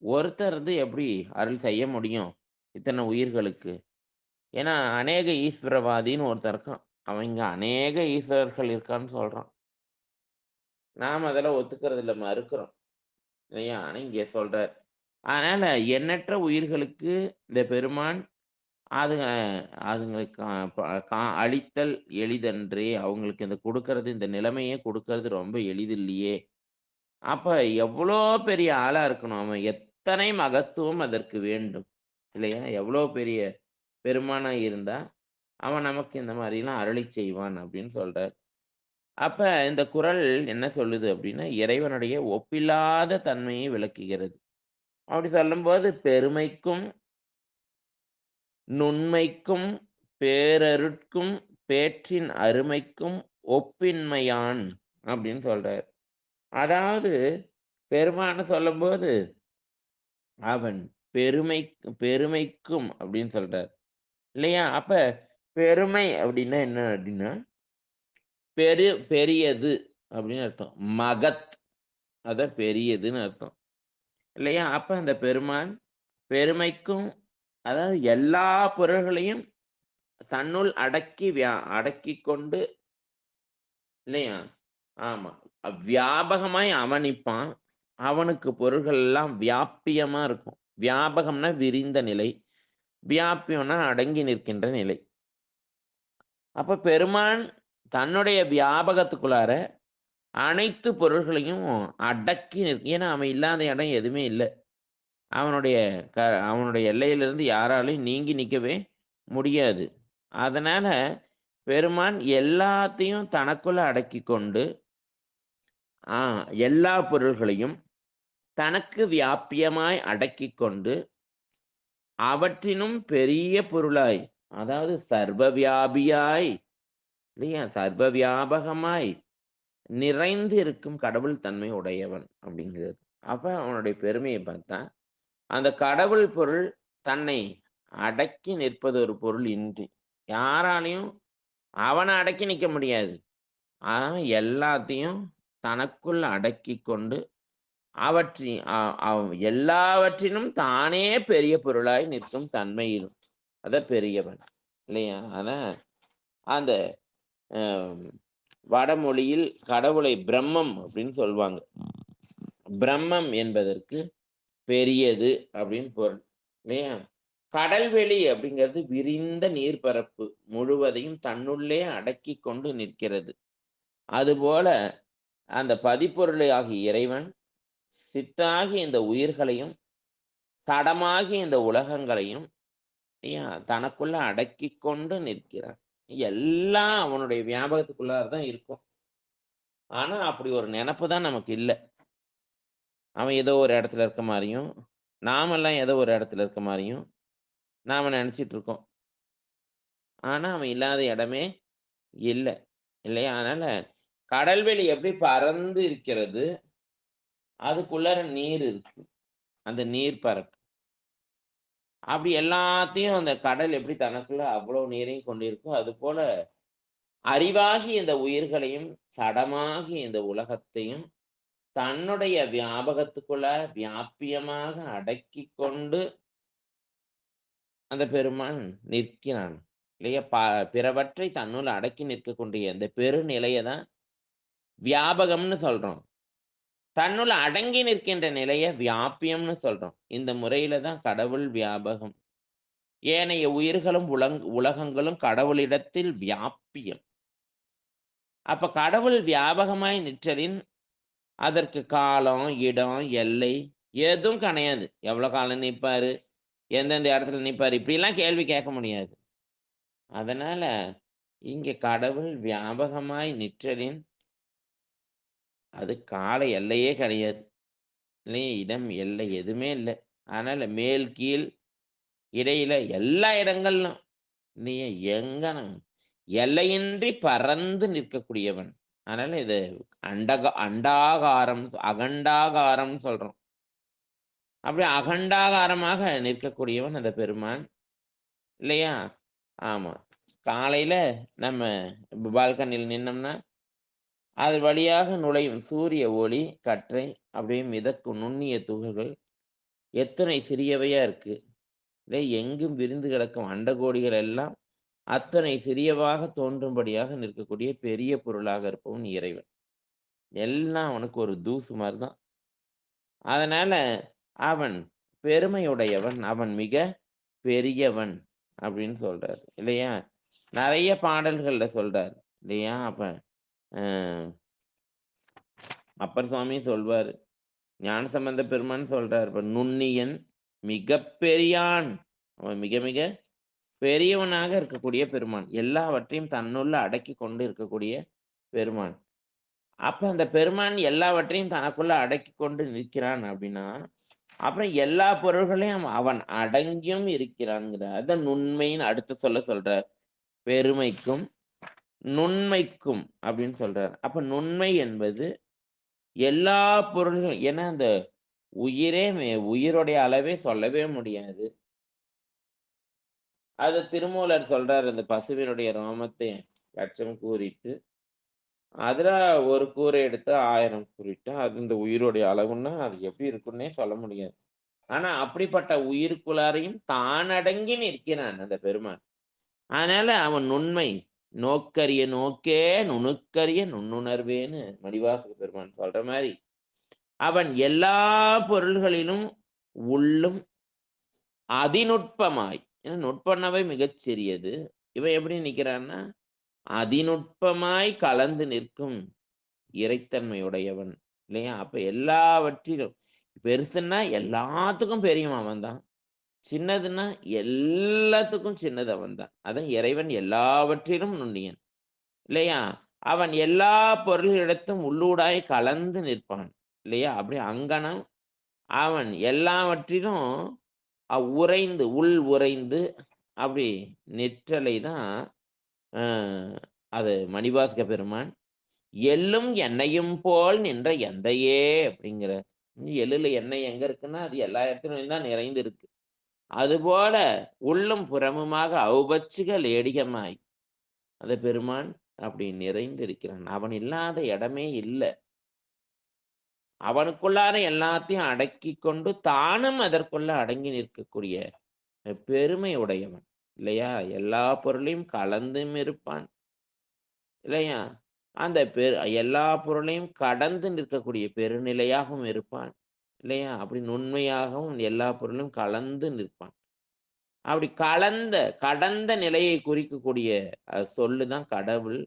ஒருத்தர் வந்து எப்படி அருள் செய்ய முடியும்? இத்தன உயிர்களுக்கு. ஏன்னா, அநேக ஈஸ்வரவாதின்னு ஒருத்தன் இருக்கான். அவன் இங்க அநேக ஈஸ்வரர்கள் இருக்கான்னு சொல்றான். நாம அதெல்லாம் ஒத்துக்கிறது இல்ல, மறுக்கிறோம். இல்லையா? ஆனா இங்க சொல்றார். அதனால எண்ணற்ற உயிர்களுக்கு இந்த பெருமான் அதுங்க அதுங்களுக்கு அளித்தல் எளிதன்றே. அவங்களுக்கு இந்த குடுக்கறது இந்த நிலைமையே குடுக்கறது ரொம்ப எளிதில்லையே! அப்ப எவ்வளோ பெரிய ஆளா இருக்கணும் அவன். எத்தனை மகத்துவம் அதற்கு வேண்டும். இல்லையா? எவ்வளோ பெரிய பெருமானா இருந்தா அவன் நமக்கு இந்த மாதிரிலாம் அருளி செய்வான் அப்படின்னு சொல்றார். அப்ப இந்த குறள் என்ன சொல்லுது அப்படின்னா, இறைவனுடைய ஒப்பில்லாத தன்மையை விளக்குகிறது. அப்படி சொல்லும்போது பெருமைக்கும், நுண்மைக்கும், பேரருட்கும், பேற்றின் அருமைக்கும் ஒப்பின்மையான் அப்படின்னு சொல்றார். அதாவது பெருமான்னு சொல்லும்போது அவன் பெருமை பெருமைக்கும் அப்படின்னு சொல்றார் இல்லையா? அப்ப பெருமை அப்படின்னா என்ன அப்படின்னா, பெரியது அப்படின்னு அர்த்தம். மகத் அதான் பெரியதுன்னு அர்த்தம். இல்லையா? அப்ப அந்த பெருமான் பெருமைக்கும், அதாவது எல்லா பொருள்களையும் தன்னுள் அடக்கிக் கொண்டு இல்லையா? ஆமா. வியாபகமாய் அவன் நிப்பான். அவனுக்கு பொருள்கள் எல்லாம் வியாபியமா இருக்கும். வியாபகம்னா விரிந்த நிலை. வியாபியம்னா அடங்கி நிற்கின்ற நிலை. அப்ப பெருமான் தன்னுடைய வியாபகத்துக்குள்ளார அனைத்து பொருள்களையும் அடக்கி ஏன்னா அவன் இல்லாத இடம் எதுவுமே இல்ல. அவனுடைய க அவனுடைய எல்லையிலிருந்து யாராலயும் நீங்கி நிக்கவே முடியாது. அதனால பெருமான் எல்லாத்தையும் தனக்குள்ள அடக்கிக் கொண்டு, ஆ எல்லா பொருள்களையும் தனக்கு வியாபியமாய் அடக்கிக் கொண்டு, அவற்றினும் பெரிய பொருளாய், அதாவது சர்வ வியாபியாய் இல்லையா? சர்வ வியாபகமாய் நிறைந்து இருக்கும் கடவுள் தன்மை உடையவன் அப்படிங்கிறது. அப்ப அவனுடைய பெருமையை பார்த்தா, அந்த கடவுள் பொருள் தன்னை அடக்கி நிற்பது ஒரு பொருள் இன்றி. யாராலயும் அவன அடக்கி நிக்க முடியாது. அவன் எல்லாத்தையும் தனக்குள் அடக்கிக் கொண்டு, அவற்றின் எல்லாவற்றினும் தானே பெரிய பொருளாய் நிற்கும் தன்மையிலும். அதான் பெரியவன். இல்லையா? அதான் அந்த அ வடமொழியில் கடவுளை பிரம்மம் அப்படின்னு சொல்வாங்க. பிரம்மம் என்பதற்கு பெரியது அப்படின்னு பொருள். இல்லையா? கடல்வெளி அப்படிங்கிறது விரிந்த நீர்ப்பரப்பு முழுவதையும் தன்னுள்ளே அடக்கிக் கொண்டு நிற்கிறது. அதுபோல அந்த பதிப்பொருளாகிய இறைவன் சித்தாகிய இந்த உயிர்களையும், தடமாகிய இந்த உலகங்களையும் இல்லையா? தனக்குள்ள அடக்கிக் கொண்டு நிற்கிறான். எல்லாம் அவனுடைய வியாபகத்துக்குள்ளார தான் இருக்கும். ஆனா அப்படி ஒரு நெனப்பு தான் நமக்கு இல்ல. அவன் ஏதோ ஒரு இடத்துல இருக்க மாரியும், நாமெல்லாம் ஏதோ ஒரு இடத்துல இருக்க மாரியும் நாம நெனச்சிட்டு இருக்கோம். ஆனா அவன் இல்லாத இடமே இல்ல. இல்லையா? அதனால கடல்வெளி எப்படி பரந்து இருக்கிறது, அதுக்குள்ளார நீர் இருக்கு. அந்த நீர் பரப்பு. அப்படி எல்லாத்தையும் அந்த கடல் எப்படி தனக்குள்ள அவ்வளோ நீரையும் கொண்டிருக்கோ, அதுபோல அறிவாகிய இந்த உயிர்களையும், சடமாகிய இந்த உலகத்தையும் தன்னுடைய வியாபகத்துக்குள்ள வியாபியமாக அடக்கிக் கொண்டு அந்த பெருமான் நிற்கிறான். இல்லையா? பிறவற்றை தன்னுள் அடக்கி நிற்கக்கூடிய இந்த பெருநிலைய தான் வியாபகம்னு சொல்றோம். தன்னுள் அடங்கி நிற்கின்ற நிலைய வியாபியம்னு சொல்றோம். இந்த முறையில தான் கடவுள் வியாபகம். ஏனைய உயிர்களும் உலகங்களும் கடவுளிடத்தில் வியாபியம். அப்ப கடவுள் வியாபகமாய் நிற்றலின் அதற்கு காலம், இடம், எல்லை எதுவும் கிடையாது. எவ்வளோ காலம் நிப்பாரு? எந்தெந்த இடத்துல நிப்பாரு? இப்படிலாம் கேள்வி கேட்க முடியாது. அதனால இங்க கடவுள் வியாபகமாய் நிற்றலின் அது கால எல்லையே கிடையாது. இல்லையா? இடம், எல்லை எதுவுமே இல்ல. அதனால மேல், கீழ், இடையில எல்லா இடங்கள்லும் இல்லையா? எங்கனம் எல்லையின்றி பரந்து நிற்கக்கூடியவன். அதனால இது அண்டாகாரம், அகண்டாகாரம்னு சொல்றோம். அப்படி அகண்டாகாரமாக நிற்கக்கூடியவன் அந்த பெருமான். இல்லையா? ஆமா. காலையில நம்ம பால்கனியில் நின்னோம்னா, அது வழியாக நுழையும் சூரிய ஒளி, கற்றை அப்படியே மிதக்கும் நுண்ணிய துகள்கள் எத்தனை சிறியவையா இருக்கு. எங்கும் விரிந்து கிடக்கும் அண்டகோடிகள் எல்லாம் அத்தனை சிறியவாக தோன்றும்படியாக நிற்கக்கூடிய பெரிய பொருளாக இருப்பவன் இறைவன். எல்லாம் அவனுக்கு ஒரு தூசு மாரி தான். அதனால அவன் பெருமையுடையவன். அவன் மிக பெரியவன் அப்படின்னு சொல்றாரு. இல்லையா? நெறைய பாடல்கள்ல சொல்றாரு. இல்லையா? அப்ப அ அப்பர் சுவாமியும் சொல்வாரு. ஞானசம்பந்த பெருமான் சொல்றாரு. இப்ப நுண்ணியன் மிகப்பெரியான். அவன் மிக மிக பெரியவனாக இருக்கக்கூடிய பெருமான். எல்லாவற்றையும் தன்னுள்ள அடக்கி கொண்டு இருக்கக்கூடிய பெருமான். அப்ப அந்த பெருமான் எல்லாவற்றையும் தனக்குள்ள அடக்கி கொண்டு நிற்கிறான் அப்படின்னா, அப்புறம் எல்லா பொருள்களையும் அவன் அடங்கியும் இருக்கிறான்ங்கிறார். அதான் நுண்மைன்னு அடுத்து சொல்றார். பெருமைக்கும், நுண்மைக்கும் அப்படின்னு சொல்றார். அப்ப நுண்மை என்பது எல்லா பொருள்கள் ஏன்னா அந்த உயிருடைய அளவே சொல்லவே முடியாது. அது திருமூலர் சொல்றார், அந்த பசுவினுடைய ரோமத்தை லட்சம் கூறிட்டு, அதுல ஒரு கூரை எடுத்து 1000 கூறிட்டு, அது இந்த உயிருடைய அளவுன்னா அது எப்படி இருக்குன்னே சொல்ல முடியாது. ஆனா அப்படிப்பட்ட உயிருக்குள்ளாரையும் தானடங்கி நிற்கிறான் அந்த பெருமான். அதனால அவன் நுண்மை, நோக்கரிய நோக்கே நுணுக்கரிய நுண்ணுணர்வேன்னு மணிவாசக பெருமான் சொல்ற மாரி, அவன் எல்லா பொருள்களிலும் உள்ளும் அதிநுட்பமாய், ஏன்னா நுட்பம்னாவே மிகச் சிறியது. இவன் எப்படி நிக்கிறான்னா, அதிநுட்பமாய் கலந்து நிற்கும் இறைத்தன்மை உடையவன். இல்லையா? அப்ப எல்லாவற்றிலும் பெருசுன்னா எல்லாத்துக்கும் பெரியவன் அவன்தான். சின்னதுன்னா எல்லாத்துக்கும் சின்னது அவன்தான். அதான் இறைவன் எல்லாவற்றிலும் நுண்ணியன். இல்லையா? அவன் எல்லா பொருள்களிடத்தும் உள்ளூடாய் கலந்து நிற்பான். இல்லையா? அப்படி அங்கனம் அவன் எல்லாவற்றிலும் உறைந்து உறைந்து அப்படி நிற்றலை தான் அ அது மணிவாசக பெருமான். எள்ளும் எண்ணெயும் போல் நின்ற எந்தையே அப்படிங்கிறார். எள்ளுல எண்ணெய் எங்க இருக்குன்னா, அது எல்லா இடத்துலயும் தான் நிறைந்து இருக்கு. அதுபோல உள்ளும் புறமுமாக அவுபச்சிக லேடிகமாய் அந்த பெருமான் அப்படி நிறைந்திருக்கிறான். அவன் இல்லாத இடமே இல்ல. அவனுக்குள்ளார எல்லாத்தையும் அடக்கிக் கொண்டு தானும் அதற்குள்ள அடங்கி நிற்கக்கூடிய பெருமை உடையவன். இல்லையா? எல்லா பொருளையும் கலந்தும் இருப்பான். இல்லையா? அந்த எல்லா பொருளையும் கடந்து நிற்கக்கூடிய பெருநிலையாகவும் இருப்பான். இல்லையா? அப்படி நுண்மையாகவும் எல்லா பொருளும் கலந்து நிற்பான். அப்படி கடந்த நிலையை குறிக்கக்கூடிய சொல்லு தான் கடவுள்.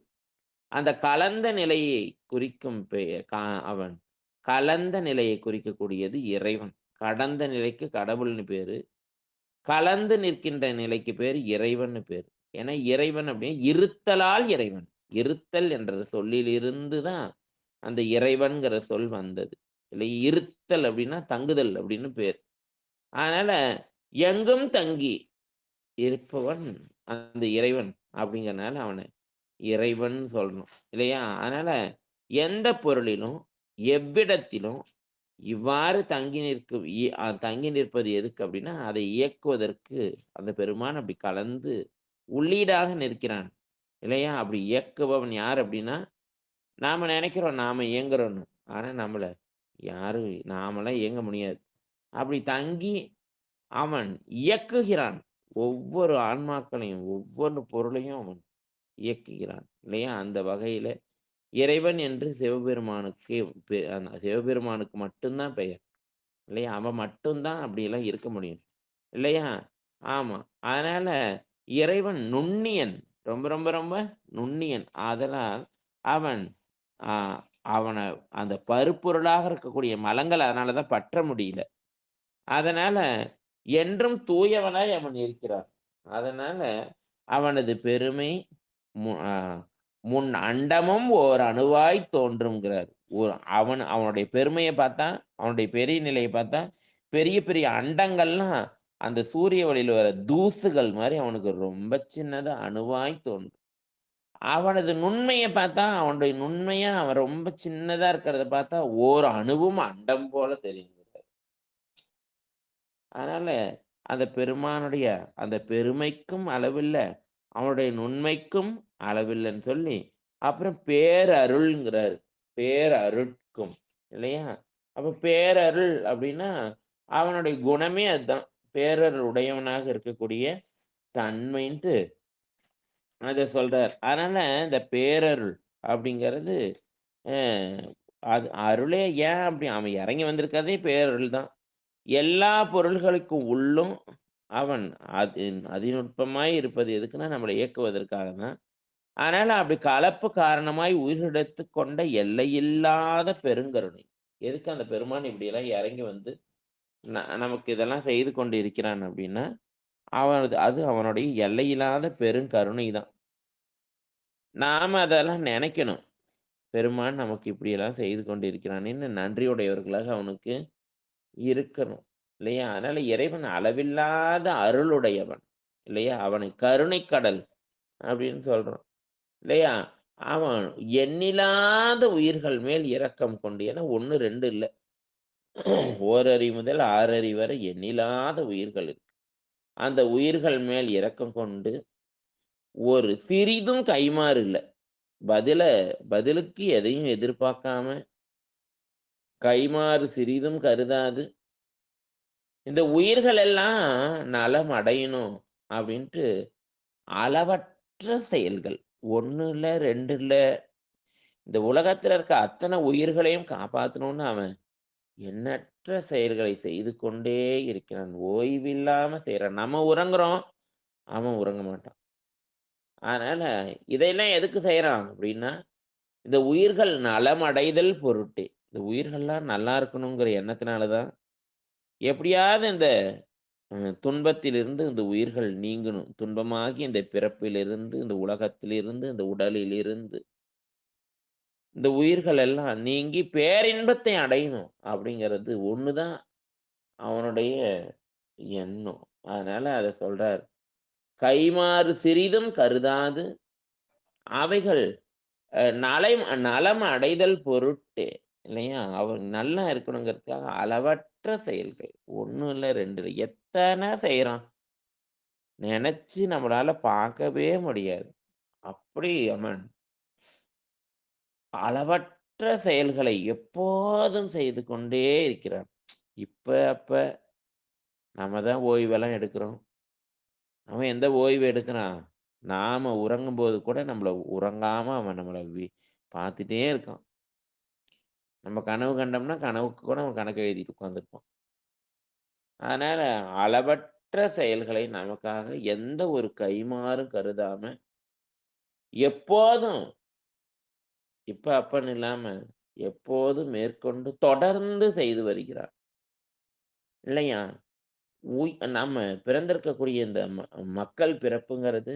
அந்த கலந்த நிலையை குறிக்கும் அவன் கலந்த நிலையை குறிக்கக்கூடியது இறைவன். கடந்த நிலைக்கு கடவுள்னு பேரு. கலந்து நிற்கின்ற நிலைக்கு பேரு இறைவன்னு பேரு. ஏன்னா இறைவன் அப்படின்னு இருத்தலால் இறைவன். இருத்தல் என்ற சொல்லிலிருந்து தான் அந்த இறைவன்கிற சொல் வந்தது. இல்லை, இருத்தல் அப்படின்னா தங்குதல் அப்படின்னு பேர். அதனால எங்கும் தங்கி இருப்பவன் அந்த இறைவன் அப்படிங்கிறனால அவனை இறைவன் சொல்லணும். இல்லையா? அதனால எந்த பொருளிலும் எவ்விடத்திலும் இவ்வாறு தங்கி நிற்பது எதுக்கு அப்படின்னா, அதை இயக்குவதற்கு அந்த பெருமான் அப்படி கலந்து உள்ளீடாக நிற்கிறான். இல்லையா? அப்படி இயக்குபவன் யார் அப்படின்னா, நாம நினைக்கிறோம் நாம இயங்குறோம்னு. ஆனா நாமெல்லாம் இயங்க முடியாது. அப்படி தங்கி அவன் இயக்குகிறான். ஒவ்வொரு ஆன்மாக்களையும், ஒவ்வொரு பொருளையும் அவன் இயக்குகிறான். இல்லையா? அந்த வகையில இறைவன் என்று சிவபெருமானுக்கு சிவபெருமானுக்கு மட்டும்தான் பெயர். இல்லையா? அவன் மட்டும்தான் அப்படியெல்லாம் இருக்க முடியும். இல்லையா? ஆமா. அதனால இறைவன் நுண்ணியன். ரொம்ப ரொம்ப ரொம்ப நுண்ணியன். ஆதலால் அவன் ஆ அவன அந்த பருப்பொருளாக இருக்கக்கூடிய மலங்கள் அதனால தான் பற்ற முடியல. அதனால என்றும் தூயவனாய் அவன் இருக்கிறான். அதனால அவனது பெருமை முன் அண்டமும் ஓர் அணுவாய் தோன்றும்ங்கிறார். அவனுடைய பெருமையை பார்த்தா, அவனுடைய பெரிய நிலையை பார்த்தா, பெரிய பெரிய அண்டங்கள்லாம் அந்த சூரிய ஒளியில வர தூசுகள் மாதிரி அவனுக்கு ரொம்ப சின்னதா அணுவாய் தோன்றும். அவனது நுண்மையை பார்த்தா, அவனுடைய நுண்மையா அவன் ரொம்ப சின்னதா இருக்கிறத பார்த்தா ஓர் அணுவும் அண்டம் போல தெரியுங்கிறார். அதனால அந்த பெருமானுடைய அந்த பெருமைக்கும் அளவில்ல, அவனுடைய நுண்மைக்கும் அளவில்லைன்னு சொல்லி, அப்புறம் பேரருள்ங்கிறாரு. பேரருட்கும். இல்லையா? அப்ப பேரருள் அப்படின்னா அவனுடைய குணமே அதுதான். பேரருள் உடையவனாக இருக்கக்கூடிய தன்மைன்ட்டு அத சொல்றார். அதனால இந்த பேரருள் அப்படிங்கிறது அது அருளே. ஏன் அப்படி அவன் இறங்கி வந்திருக்கிறதே பேரருள் தான். எல்லா பொருள்களுக்கும் உள்ளும் அவன் அதிநுட்பமாய் இருப்பது எதுக்குன்னா நம்மளை இயக்குவதற்காக தான். அதனால அப்படி கலப்பு காரணமாய் உயிரிழத்து கொண்ட எல்லையில்லாத பெருங்கருணை. எதுக்கு அந்த பெருமான் இப்படியெல்லாம் இறங்கி வந்து நமக்கு இதெல்லாம் செய்து கொண்டு இருக்கிறான் அப்படின்னா, அது அவனுடைய எல்லையில்லாத பெருங்கருணை தான். நாம அதெல்லாம் நெனைக்கணும். பெருமான் நமக்கு இப்படியெல்லாம் செய்து கொண்டிருக்கிறானேன்னு நன்றியுடையவர்களாக அவனுக்கு இருக்கணும். இல்லையா? அதனால இறைவன் அளவில்லாத அருளுடையவன். இல்லையா? அவனை கருணைக் கடல் அப்படின்னு சொல்றோம். இல்லையா? அவன் எண்ணிலாத உயிர்கள் மேல் இரக்கம் கொண்டு. ஏன்னா 1, 2 இல்ல. ஓரறி முதல் ஆறறி வரை எண்ணிலாத உயிர்கள் இருக்கு. அந்த உயிர்கள் மேல் இரக்கம் கொண்டு ஒரு சிறிதும் கைமாறு இல்ல. பதில பதிலுக்கு எதையும் எதிர்பார்க்காம, கைமாறு சிறிதும் கருதாது, இந்த உயிர்கள் எல்லாம் நலம் அடையணும் அப்படின்ட்டு அளவற்ற செயல்கள். 1 இல்ல, 2 இல்ல. இந்த உலகத்துல இருக்க அத்தனை உயிர்களையும் காப்பாத்தணும்னு அவன் எண்ணற்ற செயல்களை செய்து கொண்டே இருக்கிறான். ஓய்வில்லாம செய்றான். நம்ம உறங்குறோம், அவன் உறங்க மாட்டான். அதனால இதையெல்லாம் எதுக்கு செய்றான் அப்படின்னா, இந்த உயிர்கள் நலமடைதல் பொருட்டு. இந்த உயிர்கள்லாம் நல்லா இருக்கணுங்கிற எண்ணத்தினால தான், எப்படியாவது இந்த துன்பத்திலிருந்து இந்த உயிர்கள் நீங்கணும். துன்பமாகிய இந்த பிறப்பிலிருந்து, இந்த உலகத்திலிருந்து, இந்த உடலிலிருந்து இந்த உயிர்கள் எல்லாம் நீங்கி பேரின்பத்தை அடையணும் அப்படிங்கிறது ஒண்ணு தான் அவனுடைய எண்ணம். அதனால அத சொல்றார். கைமாறு சிறிதும் கருதாது அவைகள் நலம் அடைதல் பொருட்டு இல்லையா? அவன் நல்லா இருக்கணுங்கிறதுக்காக அளவற்ற செயல்கள். 1 இல்ல, 2 இல்ல. எத்தன செய்றான். நெனச்சு நம்மளால பார்க்கவே முடியாது. அப்படி அவன் அளவற்ற செயல்களை எப்போதும் செய்து கொண்டே இருக்கிறான். இப்ப அப்ப நம்ம தான் ஓய்வெல்லாம் எடுக்கிறோம். அவன் எந்த ஓய்வு எடுக்கிறான்? நாம உறங்கும்போது கூட நம்மள உறங்காம அவன் நம்மள பார்த்துட்டே இருக்கான். நம்ம கனவு கண்டோம்னா, கனவுக்கு கூட அவன் கணக்கு எழுதிட்டு உட்காந்துருப்பான். அதனால அளவற்ற செயல்களை நமக்காக எந்த ஒரு கைமாறும் கருதாம, எப்போதும் இப்ப அப்பன்னு இல்லாம, எப்போதும் மேற்கொண்டு தொடர்ந்து செய்து வருகிறார். இல்லையா? நம்ம பிறந்திருக்கக்கூடிய இந்த மக்கள் பிறப்புங்கிறது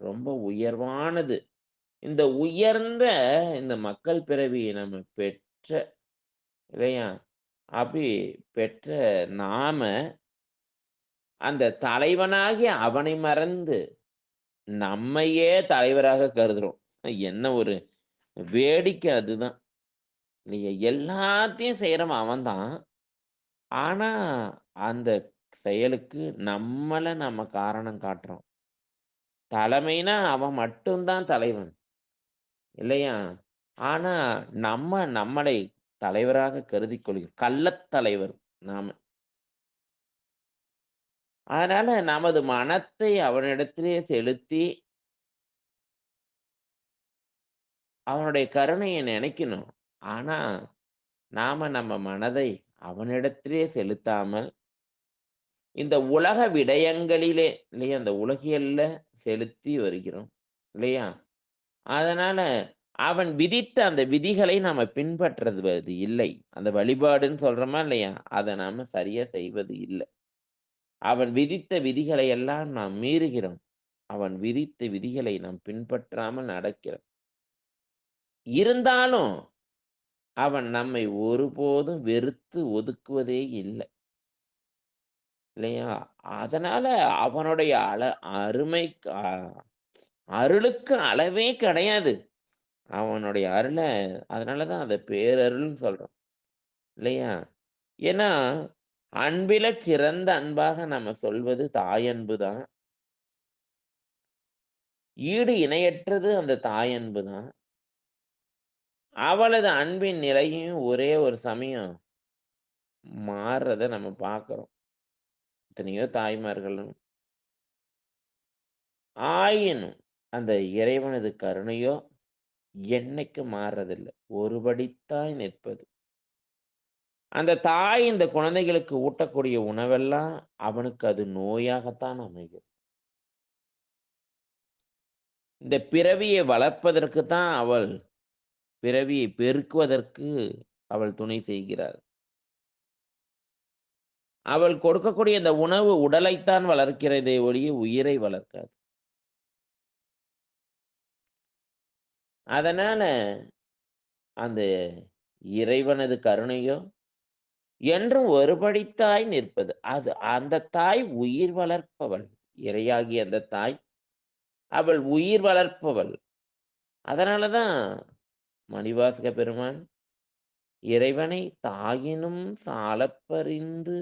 ரொம்ப உயர்வானது. இந்த உயர்ந்த இந்த மக்கள் பிறவியை நம்ம பெற்ற இல்லையா? அப்படி பெற்ற நாம, அந்த தலைவனாகிய அவனை மறந்து, நம்மையே தலைவராக கருதுறோம். என்ன ஒரு வேடிக்கை அதுதான். இல்லையா? எல்லாத்தையும் செய்றவன் அவன்தான். ஆனா, அந்த செயலுக்கு நம்ம காரணம் காட்டுறோம். தலைமைன்னா அவன் மட்டும் தான் தலைவன். இல்லையா? ஆனா, நம்மளை தலைவராக கருதிக் கொள்கிறோம். கள்ளத் தலைவர் நாம. அதனால நமது மனத்தை அவனிடத்திலே செலுத்தி, அவனுடைய கருணைய நினைக்கணும். ஆனா, நாம நம்ம மனதை அவனிடத்திலே செலுத்தாமல், இந்த உலக விடயங்களிலே இல்லையா? இந்த உலகியல்ல செலுத்தி வருகிறோம். இல்லையா? அதனால அவன் விதித்த அந்த விதிகளை நாம பின்பற்றுவது இல்லை. அந்த வழிபாடுன்னு சொல்றோமா இல்லையா? அத நாம சரியா செய்வது இல்ல. அவன் விதித்த விதிகளை எல்லாம் நாம் மீறுகிறோம். அவன் விதித்த விதிகளை நாம் பின்பற்றாமல் நடக்கிறோம். இருந்தாலும் அவன் நம்மை ஒருபோதும் வெறுத்து ஒதுக்குவதே இல்ல. இல்லையா? அதனால அவனுடைய அருமை அருளுக்கு அளவே கிடையாது. அவனுடைய அதனால தான் அத பேரருள்ன்னு சொல்றோம். இல்லையா? ஏன்னா, அன்பில சிறந்த அன்பாக நம்ம சொல்வது தாயன்பு தான். ஈடு இணையற்றது அந்த தாயன்பு தான். அவளது அன்பின் நிலையும் ஒரே ஒரு சமயம் மாறுறத நம்ம பார்க்கிறோம். எத்தனையோ தாய்மார்களும். ஆயினும் அந்த இறைவனது கருணையோ என்னைக்கும் மாறுறதில்ல. ஒருபடித்தாய் நிற்பது. அந்த தாய் இந்த குழந்தைகளுக்கு ஊட்டக்கூடிய உணவெல்லாம் அவனுக்கு அது நோயாகத்தான் அமையும். இந்த பிறவியை வளர்ப்பதற்கு தான் அவள் பிறவியை பெருக்குவதற்கு அவள் துணை செய்கிறாள். அவள் கொடுக்கக்கூடிய இந்த உணவு உடலைத்தான் வளர்க்கிறதே ஒழிய உயிரை வளர்க்காது. அதனால அந்த இறைவனது கருணையோ என்றும் ஒருபடித்தாய் நிற்பது. அது அந்த தாய் உயிர் வளர்ப்பவள். இறையாகிய அந்த தாய், அவள் உயிர் வளர்ப்பவள். அதனால தான் மணிவாசக பெருமான் இறைவனை தாயினும் சாலப்பரிந்து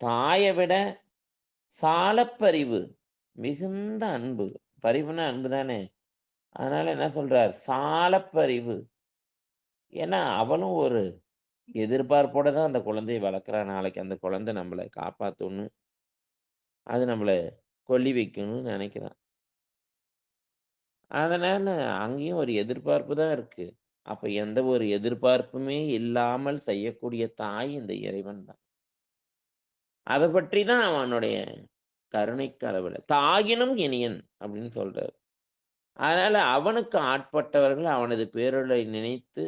தாயை விட சாலப்பரிவு மிகுந்த அன்பு. பரிவுனா அன்பு தானே. அதனால என்ன சொல்றார்? சாலப்பரிவு. ஏன்னா அவளும் ஒரு எதிர்பார்ப்போட தான் அந்த குழந்தையை வளர்க்குறா. நாளைக்கு அந்த குழந்தை நம்மளை காப்பாற்றணும், அது நம்மளை கொல்லி வைக்கணும்னு நினைக்கிறான். அதனால அங்கேயும் ஒரு எதிர்பார்ப்பு தான் இருக்கு. அப்ப எந்த ஒரு எதிர்பார்ப்புமே இல்லாமல் செய்யக்கூடிய தாய் இந்த இறைவன் தான். அதை பற்றி தான் அவனுடைய கருணைக்கு அளவில் தாயினும் இனியன் அப்படின்னு சொல்றாரு. அதனால அவனுக்கு ஆட்பட்டவர்கள் அவனது பேரொருளை நினைத்து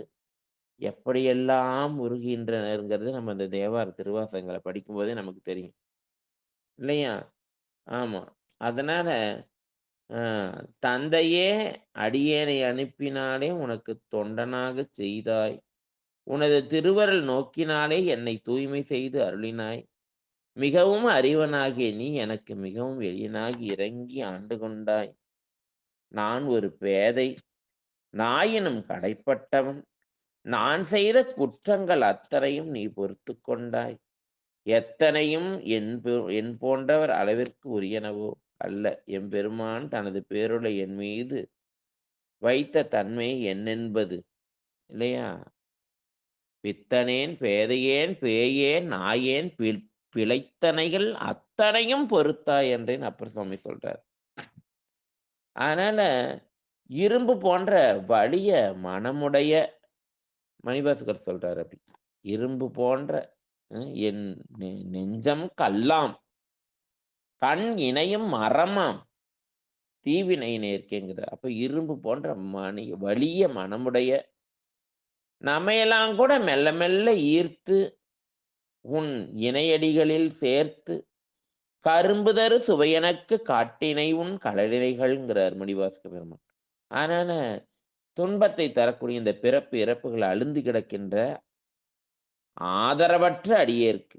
எப்படியெல்லாம் உருகின்றனர்ங்கிறது நம்ம இந்த தேவார திருவாசகங்களை படிக்கும்போதே நமக்கு தெரியும் இல்லையா? ஆமா. அதனால தந்தையே அடியேனை அனுப்பினாலே உனக்கு தொண்டனாக செய்தாய், உனது திருவருள் நோக்கினாலே என்னை தூய்மை செய்து அருளினாய், மிகவும் அறிவனாகிய நீ எனக்கு மிகவும் எளியனாகி இறங்கி ஆண்டு கொண்டாய். நான் ஒரு பேதை, நாயினும் கடைப்பட்டவன், நான் செய்த குற்றங்கள் அத்தனையும் நீ பொறுத்து கொண்டாய். எத்தனையும் என் போன்றவர் அளவிற்கு உரியனவோ அல்ல. எம்பெருமான் தனது பேருளை என் மீது வைத்த தன்மை என்னென்பது இல்லையா? பித்தனேன், பேதையேன், பேயேன், நாயேன், பிழைத்தனைகள் அத்தனையும் பொறுத்தாய் என்றேன் அப்பர் சுவாமி சொல்றார். அதனால இரும்பு போன்ற வலிய மனமுடைய மணிவாசகர் சொல்றார். அப்படி இரும்பு போன்ற என் நெஞ்சம் கல்லாம், கண் இணையும் மரமாம், தீவினை நேர்க்கேங்கிறார். அப்ப இரும்பு போன்ற வலிய மனமுடைய நம்மையெல்லாம் கூட மெல்ல மெல்ல ஈர்த்து உன் இணையடிகளில் சேர்த்து கரும்புதரு சுவையனக்கு காட்டினை உன் கடலினைகள்ங்கிறார் மணிவாசக பெருமான். அதனால துன்பத்தை தரக்கூடிய இந்த பிறப்பு இறப்புகள் அழுந்து கிடக்கின்ற ஆதரவற்ற அடியேற்கு,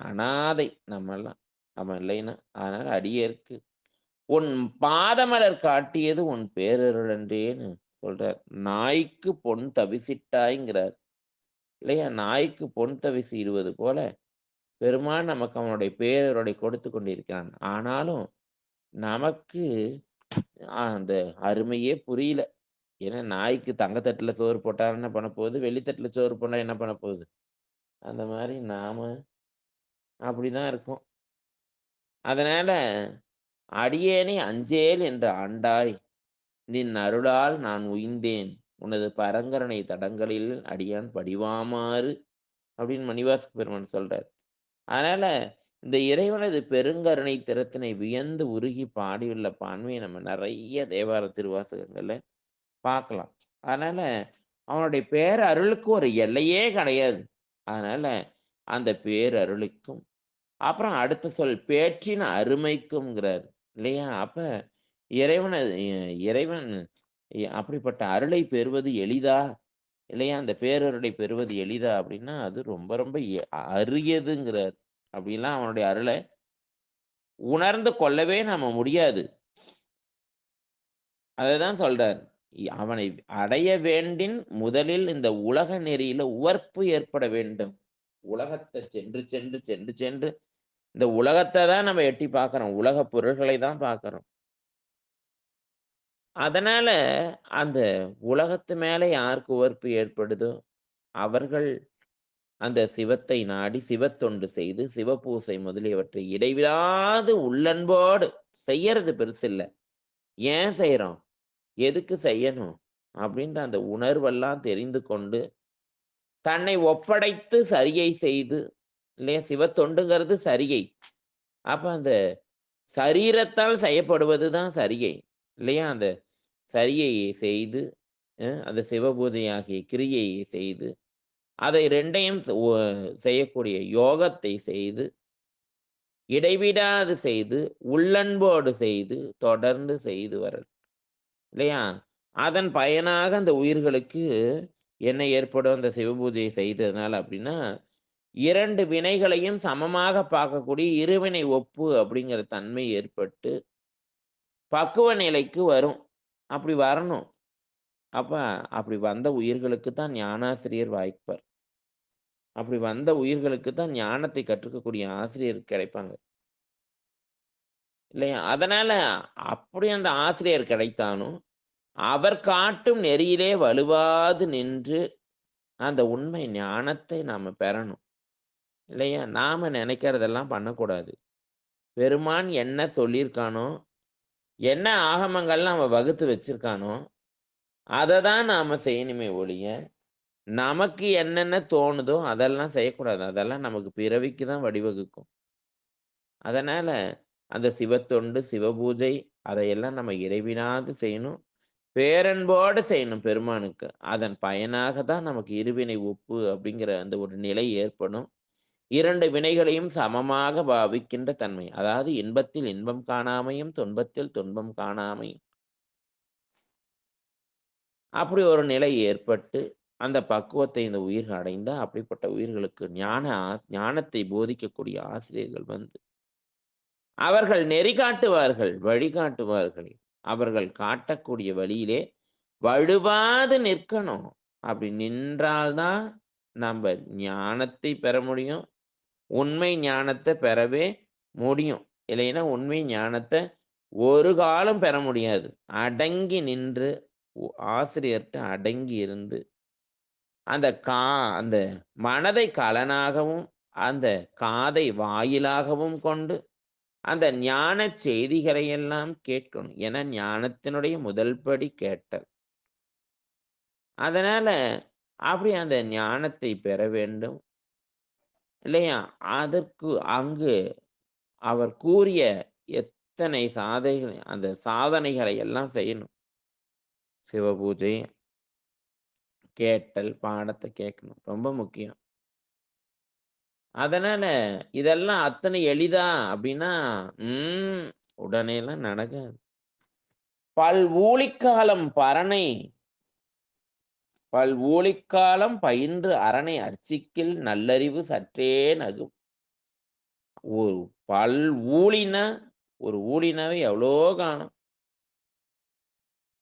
அனாதை நம்மெல்லாம், நம்ம இல்லைன்னா. அதனால அடியேற்கு உன் பாதமலர் காட்டியது உன் பேரருளன்றேன்னு சொல்றார். நாய்க்கு பொன் தவிசிட்டாய்ங்கிறார் இல்லையா? நாய்க்கு பொன் தவிசி இடுவது போல பெருமான் நமக்கு அவனுடைய பேரருளை கொடுத்து கொண்டிருக்கிறான். ஆனாலும் நமக்கு அந்த அருமையே புரியல. ஏன்னா நாய்க்கு தங்கத்தட்டில் சோறு போட்டா என்ன பண்ண போகுது, வெள்ளித்தட்டில் சோறு போட்டா என்ன பண்ண போகுது? அந்த மாதிரி நாம அப்படிதான் இருக்கும். அதனால அடியேனை அஞ்சேல் என்று ஆண்டாய், நின் அருளால் நான் உய்ந்தேன், உனது பரங்கரணை தடங்களில் அடியான் படிவாமாறு அப்படின்னு மணிவாசக பெருமான் சொல்றார். அதனால இந்த இறைவனது பெருங்கருணை திறத்தினை வியந்து உருகி பாடியுள்ள பான்மையை நம்ம நிறைய தேவார திருவாசகங்கள்ல பார்க்கலாம். அதனால அவனுடைய பேரருளுக்கு ஒரு எல்லையே கிடையாது. அதனால அந்த பேரருளுக்கும் அப்புறம் அடுத்த சொல் பேற்றின் அருமைக்கும்ங்கிறார் இல்லையா? அப்ப இறைவன் அப்படிப்பட்ட அருளை பெறுவது எளிதா இல்லையா? அந்த பேரருளை பெறுவது எளிதா அப்படின்னா அது ரொம்ப ரொம்ப அரியதுங்கிறார். அப்படிலாம் அவனுடைய அருளை உணர்ந்து கொள்ளவே நாம முடியாது. அதைதான் சொல்றார். அவனை அடைய வேண்டின் முதலில் இந்த உலக நெறியில உவர்ப்பு ஏற்பட வேண்டும். உலகத்தை சென்று சென்று சென்று சென்று இந்த உலகத்தை தான் நம்ம எட்டி பார்க்கிறோம், உலக பொருள்களை தான் பார்க்கிறோம். அதனால அந்த உலகத்து மேலே யாருக்கு உவர்ப்பு ஏற்படுதோ அவர்கள் அந்த சிவத்தை நாடி சிவத்தொண்டு செய்து சிவபூசை முதலியவற்றை இடைவிடாது உள்ளன்போடு செய்யறது பெருசு இல்லை. ஏன் செய்யறோம், எதுக்கு செய்யணும் அப்படின்ற அந்த உணர்வெல்லாம் தெரிந்து கொண்டு தன்னை ஒப்படைத்து சரியை செய்து இல்லையா? சிவத்தொண்டுங்கிறது சரியை. அப்ப அந்த சரீரத்தால் செய்யப்படுவது தான் சரியை இல்லையா? அந்த சரியை செய்து அந்த சிவபூஜையாகிய கிரியையை செய்து அதை 2யும் செய்யக்கூடிய யோகத்தை செய்து, இடைவிடாது செய்து, உள்ளன்போடு செய்து, தொடர்ந்து செய்து வரல். இல்லையா? அதன் பயனாக அந்த உயிர்களுக்கு என்ன ஏற்படும் அந்த சிவபூஜையை செய்ததுனால அப்படின்னா, 2 வினைகளையும் சமமாக பார்க்கக்கூடிய இருவினை ஒப்பு அப்படிங்கிற தன்மை ஏற்பட்டு, பக்குவ நிலைக்கு வரும். அப்படி வரணும். அப்ப அப்படி வந்த உயிர்களுக்கு தான் ஞானாசிரியர் வாய்ப்பார். அப்படி வந்த உயிர்களுக்கு தான் ஞானத்தை கற்றுக்கக்கூடிய ஆசிரியர் கிடைப்பாங்க. இல்லையா? அதனால அப்படி அந்த ஆசிரியர் கிடைத்தாலும், அவர் காட்டும் நெறியிலே வலுவாது நின்று, அந்த உண்மை ஞானத்தை நாம பெறணும். இல்லையா? நாம நினைக்கிறதெல்லாம் பண்ணக்கூடாது. பெருமான் என்ன சொல்லியிருக்கானோ, என்ன ஆகமங்கள்லாம் அவன் வகுத்து வச்சிருக்கானோ, அத தான் நாம செய்யணுமே ஒழிய, நமக்கு என்னென்ன தோணுதோ அதெல்லாம் செய்யக்கூடாது. அதெல்லாம் நமக்கு பிறவிக்கு தான் வழிவகுக்கும். அதனால அந்த சிவத்தொண்டு, சிவபூஜை அதையெல்லாம் நம்ம இறைவினாது செய்யணும். பேரன்போடு செய்யணும் பெருமானுக்கு. அதன் பயனாக தான் நமக்கு இருவினை ஒப்பு அப்படிங்கிற அந்த ஒரு நிலை ஏற்படும். 2 வினைகளையும் சமமாக பாவிக்கின்ற தன்மை. அதாவது இன்பத்தில் இன்பம் காணாமையும், துன்பத்தில் துன்பம் காணாமையும். அப்படி ஒரு நிலை ஏற்பட்டு, அந்த பக்குவத்தை இந்த உயிர்கள் அடைந்தா, அப்படிப்பட்ட உயிர்களுக்கு ஞானத்தை போதிக்கக்கூடிய ஆசிரியர்கள் வந்து, அவர்கள் நெறி காட்டுவார்கள், வழிகாட்டுவார்கள். அவர்கள் காட்டக்கூடிய வழியிலே வழுவாது நிற்கணும். அப்படி நின்றால் தான் நம்ப ஞானத்தை பெற முடியும். உண்மை ஞானத்த பெறவே முடியும். இல்லைன்னா உண்மை ஞானத்த ஒரு காலம் பெற முடியாது. அடங்கி நின்று ஆசிரியர்ட்ட அடங்கி இருந்து, அந்த அந்த மனதை கலனாகவும், அந்த காதை வாயிலாகவும் கொண்டு, அந்த ஞான செய்திகளையெல்லாம் கேட்கணும். ஏன்னா ஞானத்தினுடைய முதல் படி கேட்டல். அதனால அப்படி அந்த ஞானத்தை பெற வேண்டும். இல்லையா? அதற்கு அங்கு அவர் கூறிய எத்தனை அந்த சாதனைகளை எல்லாம் செய்யணும். சிவபூஜை, கேட்டல், பாடத்த கேட்கணும். ரொம்ப முக்கியம். அதனால இதெல்லாம் அத்தனை எளிதா அப்படின்னா, உடனேலாம் நடக்காது. பல்ஊழிக்காலம் பயின்று அரணை அர்ச்சிக்கில் நல்லறிவு சற்றே நகும். ஒரு பல்ஊழினா, ஒரு ஊழினாவே எவ்வளோ காலம்.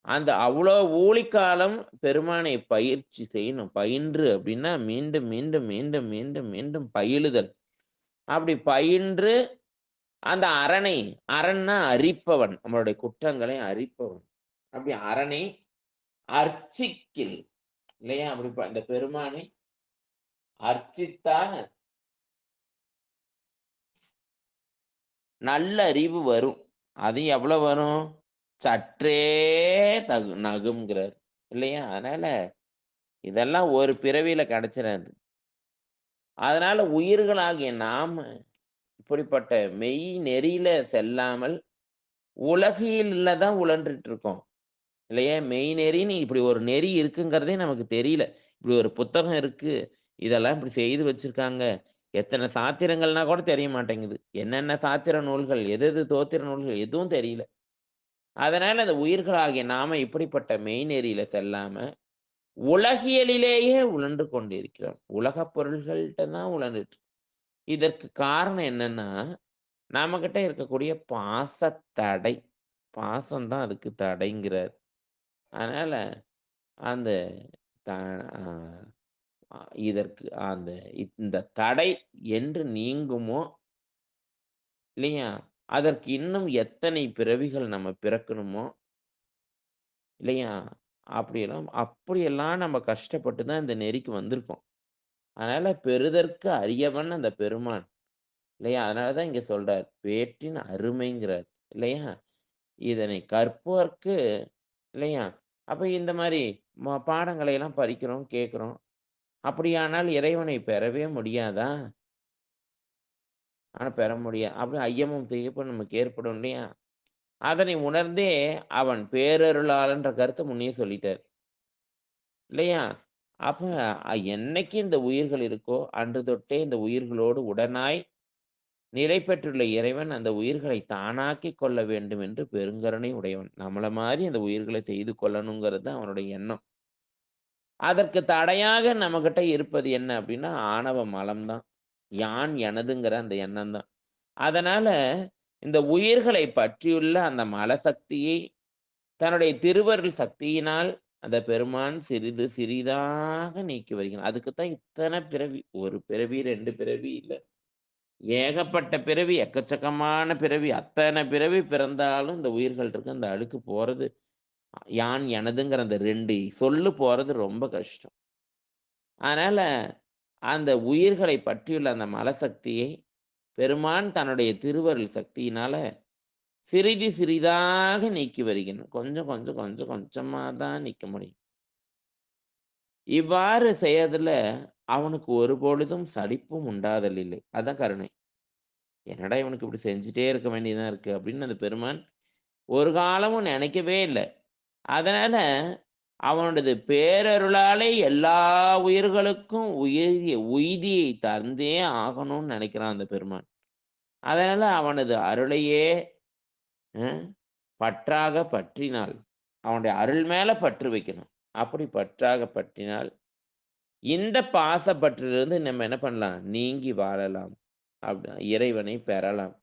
அந்த அவ்வளோ ஊழிக்காலம் பெருமானை பயிற்சி செய்யணும். பயின்று அப்படின்னா மீண்டும், மீண்டும், மீண்டும், மீண்டும், மீண்டும் பயிலுதல். அப்படி பயின்று அந்த அரண்னா அரிப்பவன். நம்மளுடைய குற்றங்களை அரிப்பவன். அப்படி அரணை அர்ச்சிக்கில். இல்லையா? அப்படி இந்த பெருமானை அர்ச்சித்தாக நல்ல அறிவு வரும். அது எவ்வளவு வரும்? சற்றே நகும்ங்கிறார். இல்லையா? அதனால இதெல்லாம் ஒரு பிறவியில கிடைச்சிடாது. அதனால உயிர்களாகிய நாம இப்படிப்பட்ட மெய் நெறியில செல்லாமல் உலகில தான் உழன்றுட்டு இருக்கோம். இல்லையா? மெய் நெறின்னு இப்படி ஒரு நெறி இருக்குங்கிறதே நமக்கு தெரியல. இப்படி ஒரு புத்தகம் இருக்கு. இதெல்லாம் இப்படி செய்து வச்சிருக்காங்க. எத்தனை சாத்திரங்கள்னா கூட தெரிய மாட்டேங்குது. என்னென்ன சாத்திர நூல்கள், எது தோத்திர நூல்கள் எதுவும் தெரியல. அதனால அந்த உயிர்களாகிய நாம இப்படிப்பட்ட மெய்நெறியில செல்லாம, உலகியலிலேயே உழன்று கொண்டிருக்கிறோம். உலகப் பொருள்கள்ட்ட தான் உழந்துட்டு. இதற்கு காரணம் என்னன்னா, நம்மகிட்ட இருக்கக்கூடிய பாசத்தடை. பாசம் தான் அதுக்கு தடைங்கிறார். அதனால அந்த த அ இதற்கு இந்த தடை என்று நீங்குமோ, இல்லையா? அதற்கு இன்னும் எத்தனை பிறவிகள் நம்ம பிறக்கணுமோ, இல்லையா? அப்படியெல்லாம் நம்ம கஷ்டப்பட்டு தான் இந்த நெறிக்கு வந்திருக்கோம். அதனால பெறுதற்கு அரியவன் அந்த பெருமான். இல்லையா? அதனால தான் இங்க சொல்றார். பேற்றின் அருமைங்கிறார். இல்லையா? இதனை கற்போர்க்கு, இல்லையா? அப்ப இந்த மாரி பாடங்களை எல்லாம் படிக்கிறோம், கேட்கிறோம். அப்படியானால் இறைவனை பெறவே முடியாதா? ஆனா பெற முடியாது. அப்படி ஐயமும் திகைப்பும் நமக்கு ஏற்படும் இல்லையா? அதனை உணர்ந்தே அவன் பேரருளாளன்ற கருத்த முன்னயே சொல்லிட்டார். இல்லையா? அப்ப என்னைக்கு இந்த உயிர்கள் இருக்கோ, அன்று தொட்டே இந்த உயிர்களோடு உடனாய் நிலை பெற்றுள்ள இறைவன் அந்த உயிர்களை தானாக்கிக் கொள்ள வேண்டும் என்று பெருங்கருணை உடையவன். நம்மள மாரி அந்த உயிர்களை செய்து கொள்ளணுங்கிறது தான் அவனுடைய எண்ணம். அதற்கு தடையாக நம்மகிட்ட இருப்பது என்ன அப்படின்னா, ஆணவ மலம் தான். யான் எனதுங்கிற அந்த எண்ணம் தான். அதனால இந்த உயிர்களை பற்றியுள்ள அந்த மலசக்தியை தன்னுடைய திருவருள் சக்தியினால் அந்த பெருமான் சிறிது சிறிதாக நீக்கி வருகிறான். அதுக்கு தான் இத்தனை பிறவி. 1 பிறவி, 2 பிறவி இல்ல. ஏகப்பட்ட பிறவி, எக்கச்சக்கமான பிறவி. அத்தனை பிறவி பிறந்தாலும் இந்த உயிர்கள் இருக்கு. அந்த அழுக்கு போறது, யான் எனதுங்கிற அந்த 2 சொல்லு போறது ரொம்ப கஷ்டம். அதனால அந்த உயிர்களை பற்றியுள்ள அந்த மலசக்தியை பெருமான் தன்னுடைய திருவருள் சக்தியினால சிறிது சிறிதாக நீக்கி வருகிறான். கொஞ்சம் கொஞ்சம் கொஞ்சம் கொஞ்சமா தான் நீக்க முடியும். இவ்வாறு செய்யறதுல அவனுக்கு ஒருபொழுதும் சலிப்பும் உண்டாதல் இல்லை. அதான் கருணை. என்னடா இவனுக்கு இப்படி செஞ்சுட்டே இருக்க வேண்டியதா இருக்கு அப்படின்னு அந்த பெருமான் ஒரு காலமும் நினைக்கவே இல்ல. அதனால அவனது பேரருளாலே எல்லா உயிர்களுக்கும் உய்தியை தந்தே ஆகணும்னு நினைக்கிறான் அந்த பெருமான். அதனால அவனது அருளையே அ பற்றாக பற்றினால், அவனுடைய அருள் மேல பற்று வைக்கணும். அப்படி பற்றாக பற்றினால், இந்த பாசப்பற்றிலிருந்து நம்ம என்ன பண்ணலாம்? நீங்கி வாழலாம். இறைவனை பெறலாம்.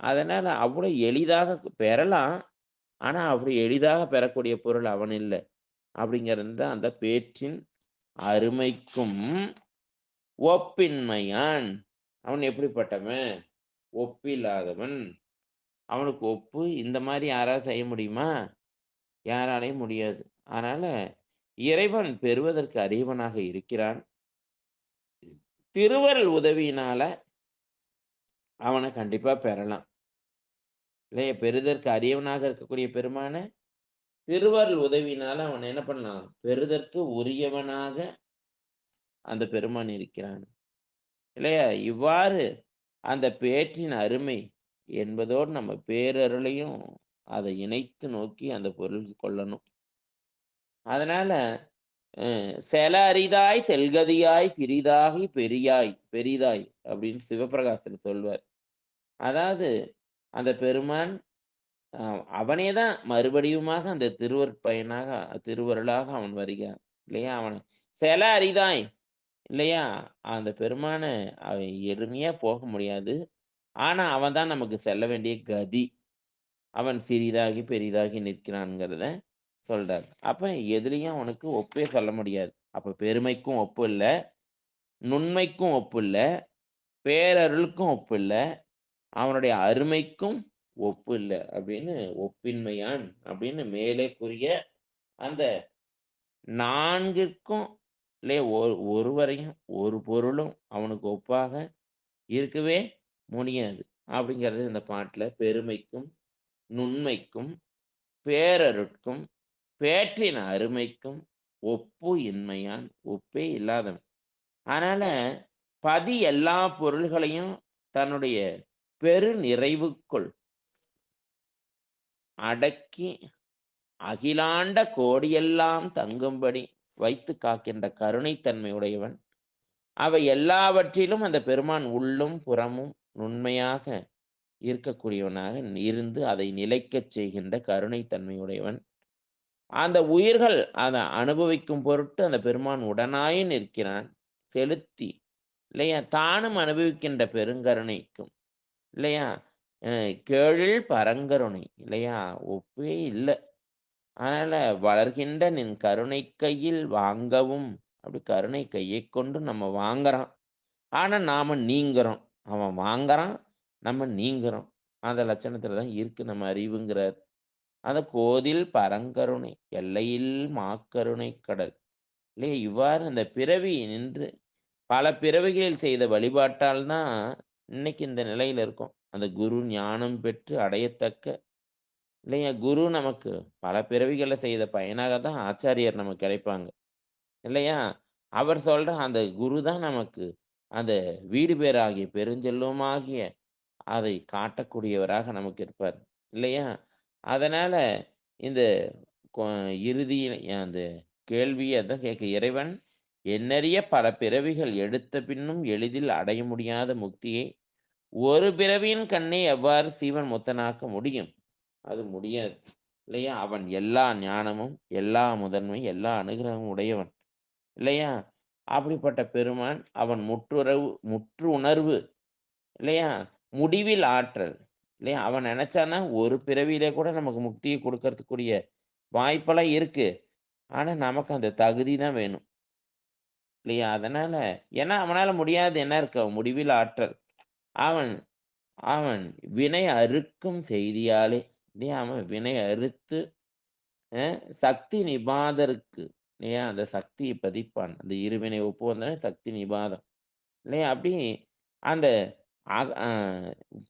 அதனால அவ்வளோ எளிதாக பெறலாம். ஆனா, அப்படி எளிதாக பெறக்கூடிய பொருள் அவன் இல்ல. அப்படிங்கிறது தான் அந்த பேற்றின் அருமைக்கும் ஒப்பின்மையான். அவன் எப்படிப்பட்டவன்? ஒப்பில்லாதவன். அவனுக்கு ஒப்பு இந்த மாரி யாராவது செய்ய முடியுமா? யாராலயும் முடியாது. அதனால இறைவன் பெறுவதற்கு அரியவனாக இருக்கிறான். திருவருள் உதவியினால அவன கண்டிப்பா பெறலாம். இல்லையா? பெறுதற்கு அரியவனாக இருக்கக்கூடிய பெருமான திருவருள் உதவியினால அவன் என்ன பண்ணலாம்? பெறுதற்கு உரியவனாக அந்த பெருமான் இருக்கிறான். இல்லையா? இவ்வாறு அந்த பேற்றின் அருமை என்பதோடு நம்ம பேரருளையும் அதை இணைத்து நோக்கி அந்த பொருள் கொள்ளணும். அதனால செல அரிதாய் செல்கதியாய் சிறிதாகி பெரிதாய் அப்படின்னு சிவபிரகாசர் சொல்வார். அதாவது அந்த பெருமான் அவனே தான் மறுபடியுமாக அந்த திருவருட்பயனாக திருவருளாக அவன் வருகிறான். இல்லையா? அவன் செல அரிதாய் இல்லையா? அந்த பெருமான அவன் எளிமையா போக முடியாது. ஆனா அவன் தான் நமக்கு செல்ல வேண்டிய கதி. அவன் சிறிதாகி பெரிதாகி நிற்கிறான்ங்கிறத சொல்றார். அப்ப எதுலயும் அவனுக்கு ஒப்பே சொல்ல முடியாது. அப்ப பெருமைக்கும் ஒப்பு இல்ல, நுண்மைக்கும் ஒப்பு இல்ல, பேரருளுக்கும் ஒப்பு இல்ல, அவனுடைய அருமைக்கும் ஒப்பு இல்ல அப்படின்னு ஒப்பின்மையான் அப்படின்னு மேலே கூறிய அந்த 4ற்கும் இல்லையா ஒருவரையும் ஒரு பொருளும் அவனுக்கு ஒப்பாக இருக்கவே முடியாது. அப்படிங்கிறது இந்த பாட்டுல பெருமைக்கும், நுண்மைக்கும், பேரருட்கும், பேற்றின் அருமைக்கும் ஒப்பு இன்மையான் ஒப்பே இல்லாதவன். அதனால பதி எல்லா பொருள்களையும் தன்னுடைய பெரு நிறைவுக்குள் அடக்கி அகிலாண்ட கோடியெல்லாம் தங்கும்படி வைத்து காக்கின்ற கருணைத்தன்மை உடையவன். அவை எல்லாவற்றிலும் அந்த பெருமான் உள்ளும் புறமும் நுண்மையாக இருக்கக்கூடியவனாக இருந்து அதை நிலைக்கச் செய்கின்ற கருணைத்தன்மை உடையவன். அந்த உயிர்கள் அதை அனுபவிக்கும் பொருட்டு அந்த பெருமான் உடனாய் நிற்கிறான். செலுத்தி இல்லையா? தானும் அனுபவிக்கின்ற பெருங்கருணைக்கும் இல்லையா? கேழில் பரங்கருணை இல்லையா? ஒப்பே இல்ல. அதனால வளர்கின்ற நின் கருணை கையில் வாங்கவும் அப்படி கருணை கையை கொண்டு நம்ம வாங்குறான். ஆனா நாம நீங்குறோம். அவன் வாங்குறான், நம்ம நீங்குறோம். அந்த லட்சணத்துல தான் இருக்கு நம்ம அறிவுங்கிறார். அந்த கோதில் பரங்கருணை எல்லையில் மாக்கருணை கடல் இல்லையா? இவ்வாறு அந்த பிறவி நின்று பல பிறவிகளில் செய்த வழிபாட்டால் தான் இன்னைக்கு இந்த நிலையில இருக்கும். அந்த குரு ஞானம் பெற்று அடையத்தக்க இல்லையா? குரு நமக்கு பல பிறவிகள்ல செய்த பயனாக தான் ஆச்சாரியர் நமக்கு கிடைப்பாங்க. இல்லையா? அவர் சொல்ற அந்த குரு தான் நமக்கு அந்த வீடு பேராகிய பெருஞ்செல்வமாகிய அதை காட்டக்கூடியவராக நமக்கு இருப்பார். இல்லையா? அதனால இந்த கொ இறுதியில அந்த கேள்வி அதான் கேட்க இறைவன் எண்ணறிய பல பிறவிகள் எடுத்த பின்னும் எளிதில் அடைய முடியாத முக்தியை ஒரு பிறவியின் கண்ணே எவ்வாறு சீவன் முத்தனாக்க முடியும்? அது முடியாது. இல்லையா? அவன் எல்லா ஞானமும், எல்லா முதன்மை, எல்லா அனுகிரகமும் உடையவன். இல்லையா? அப்படிப்பட்ட பெருமான் அவன் முற்று உணர்வு இல்லையா? முடிவில் ஆற்றல். இல்லையா? அவன் நெனச்சான்னா ஒரு பிறவியிலே கூட நமக்கு முக்திய குடுக்கறதுக்குரிய வாய்ப்பெல்லாம் இருக்கு. ஆனா, நமக்கு அந்த தகுதி தான் வேணும். இல்லையா? அதனால ஏன்னா அவனால முடியாதது என்ன இருக்கு? அவன் முடிவில் ஆற்றல். அவன் அவன் வினை அறுக்கும் செய்தியாலே இல்லையா? அவன் வினை அறுத்து அ சக்தி நிபாதருக்கு இல்லையா? அந்த சக்திய பதிப்பான். அந்த இருவினை ஒப்பு வந்தோனே சக்தி நிபாதம். இல்லையா? அப்படி அந்த அக அ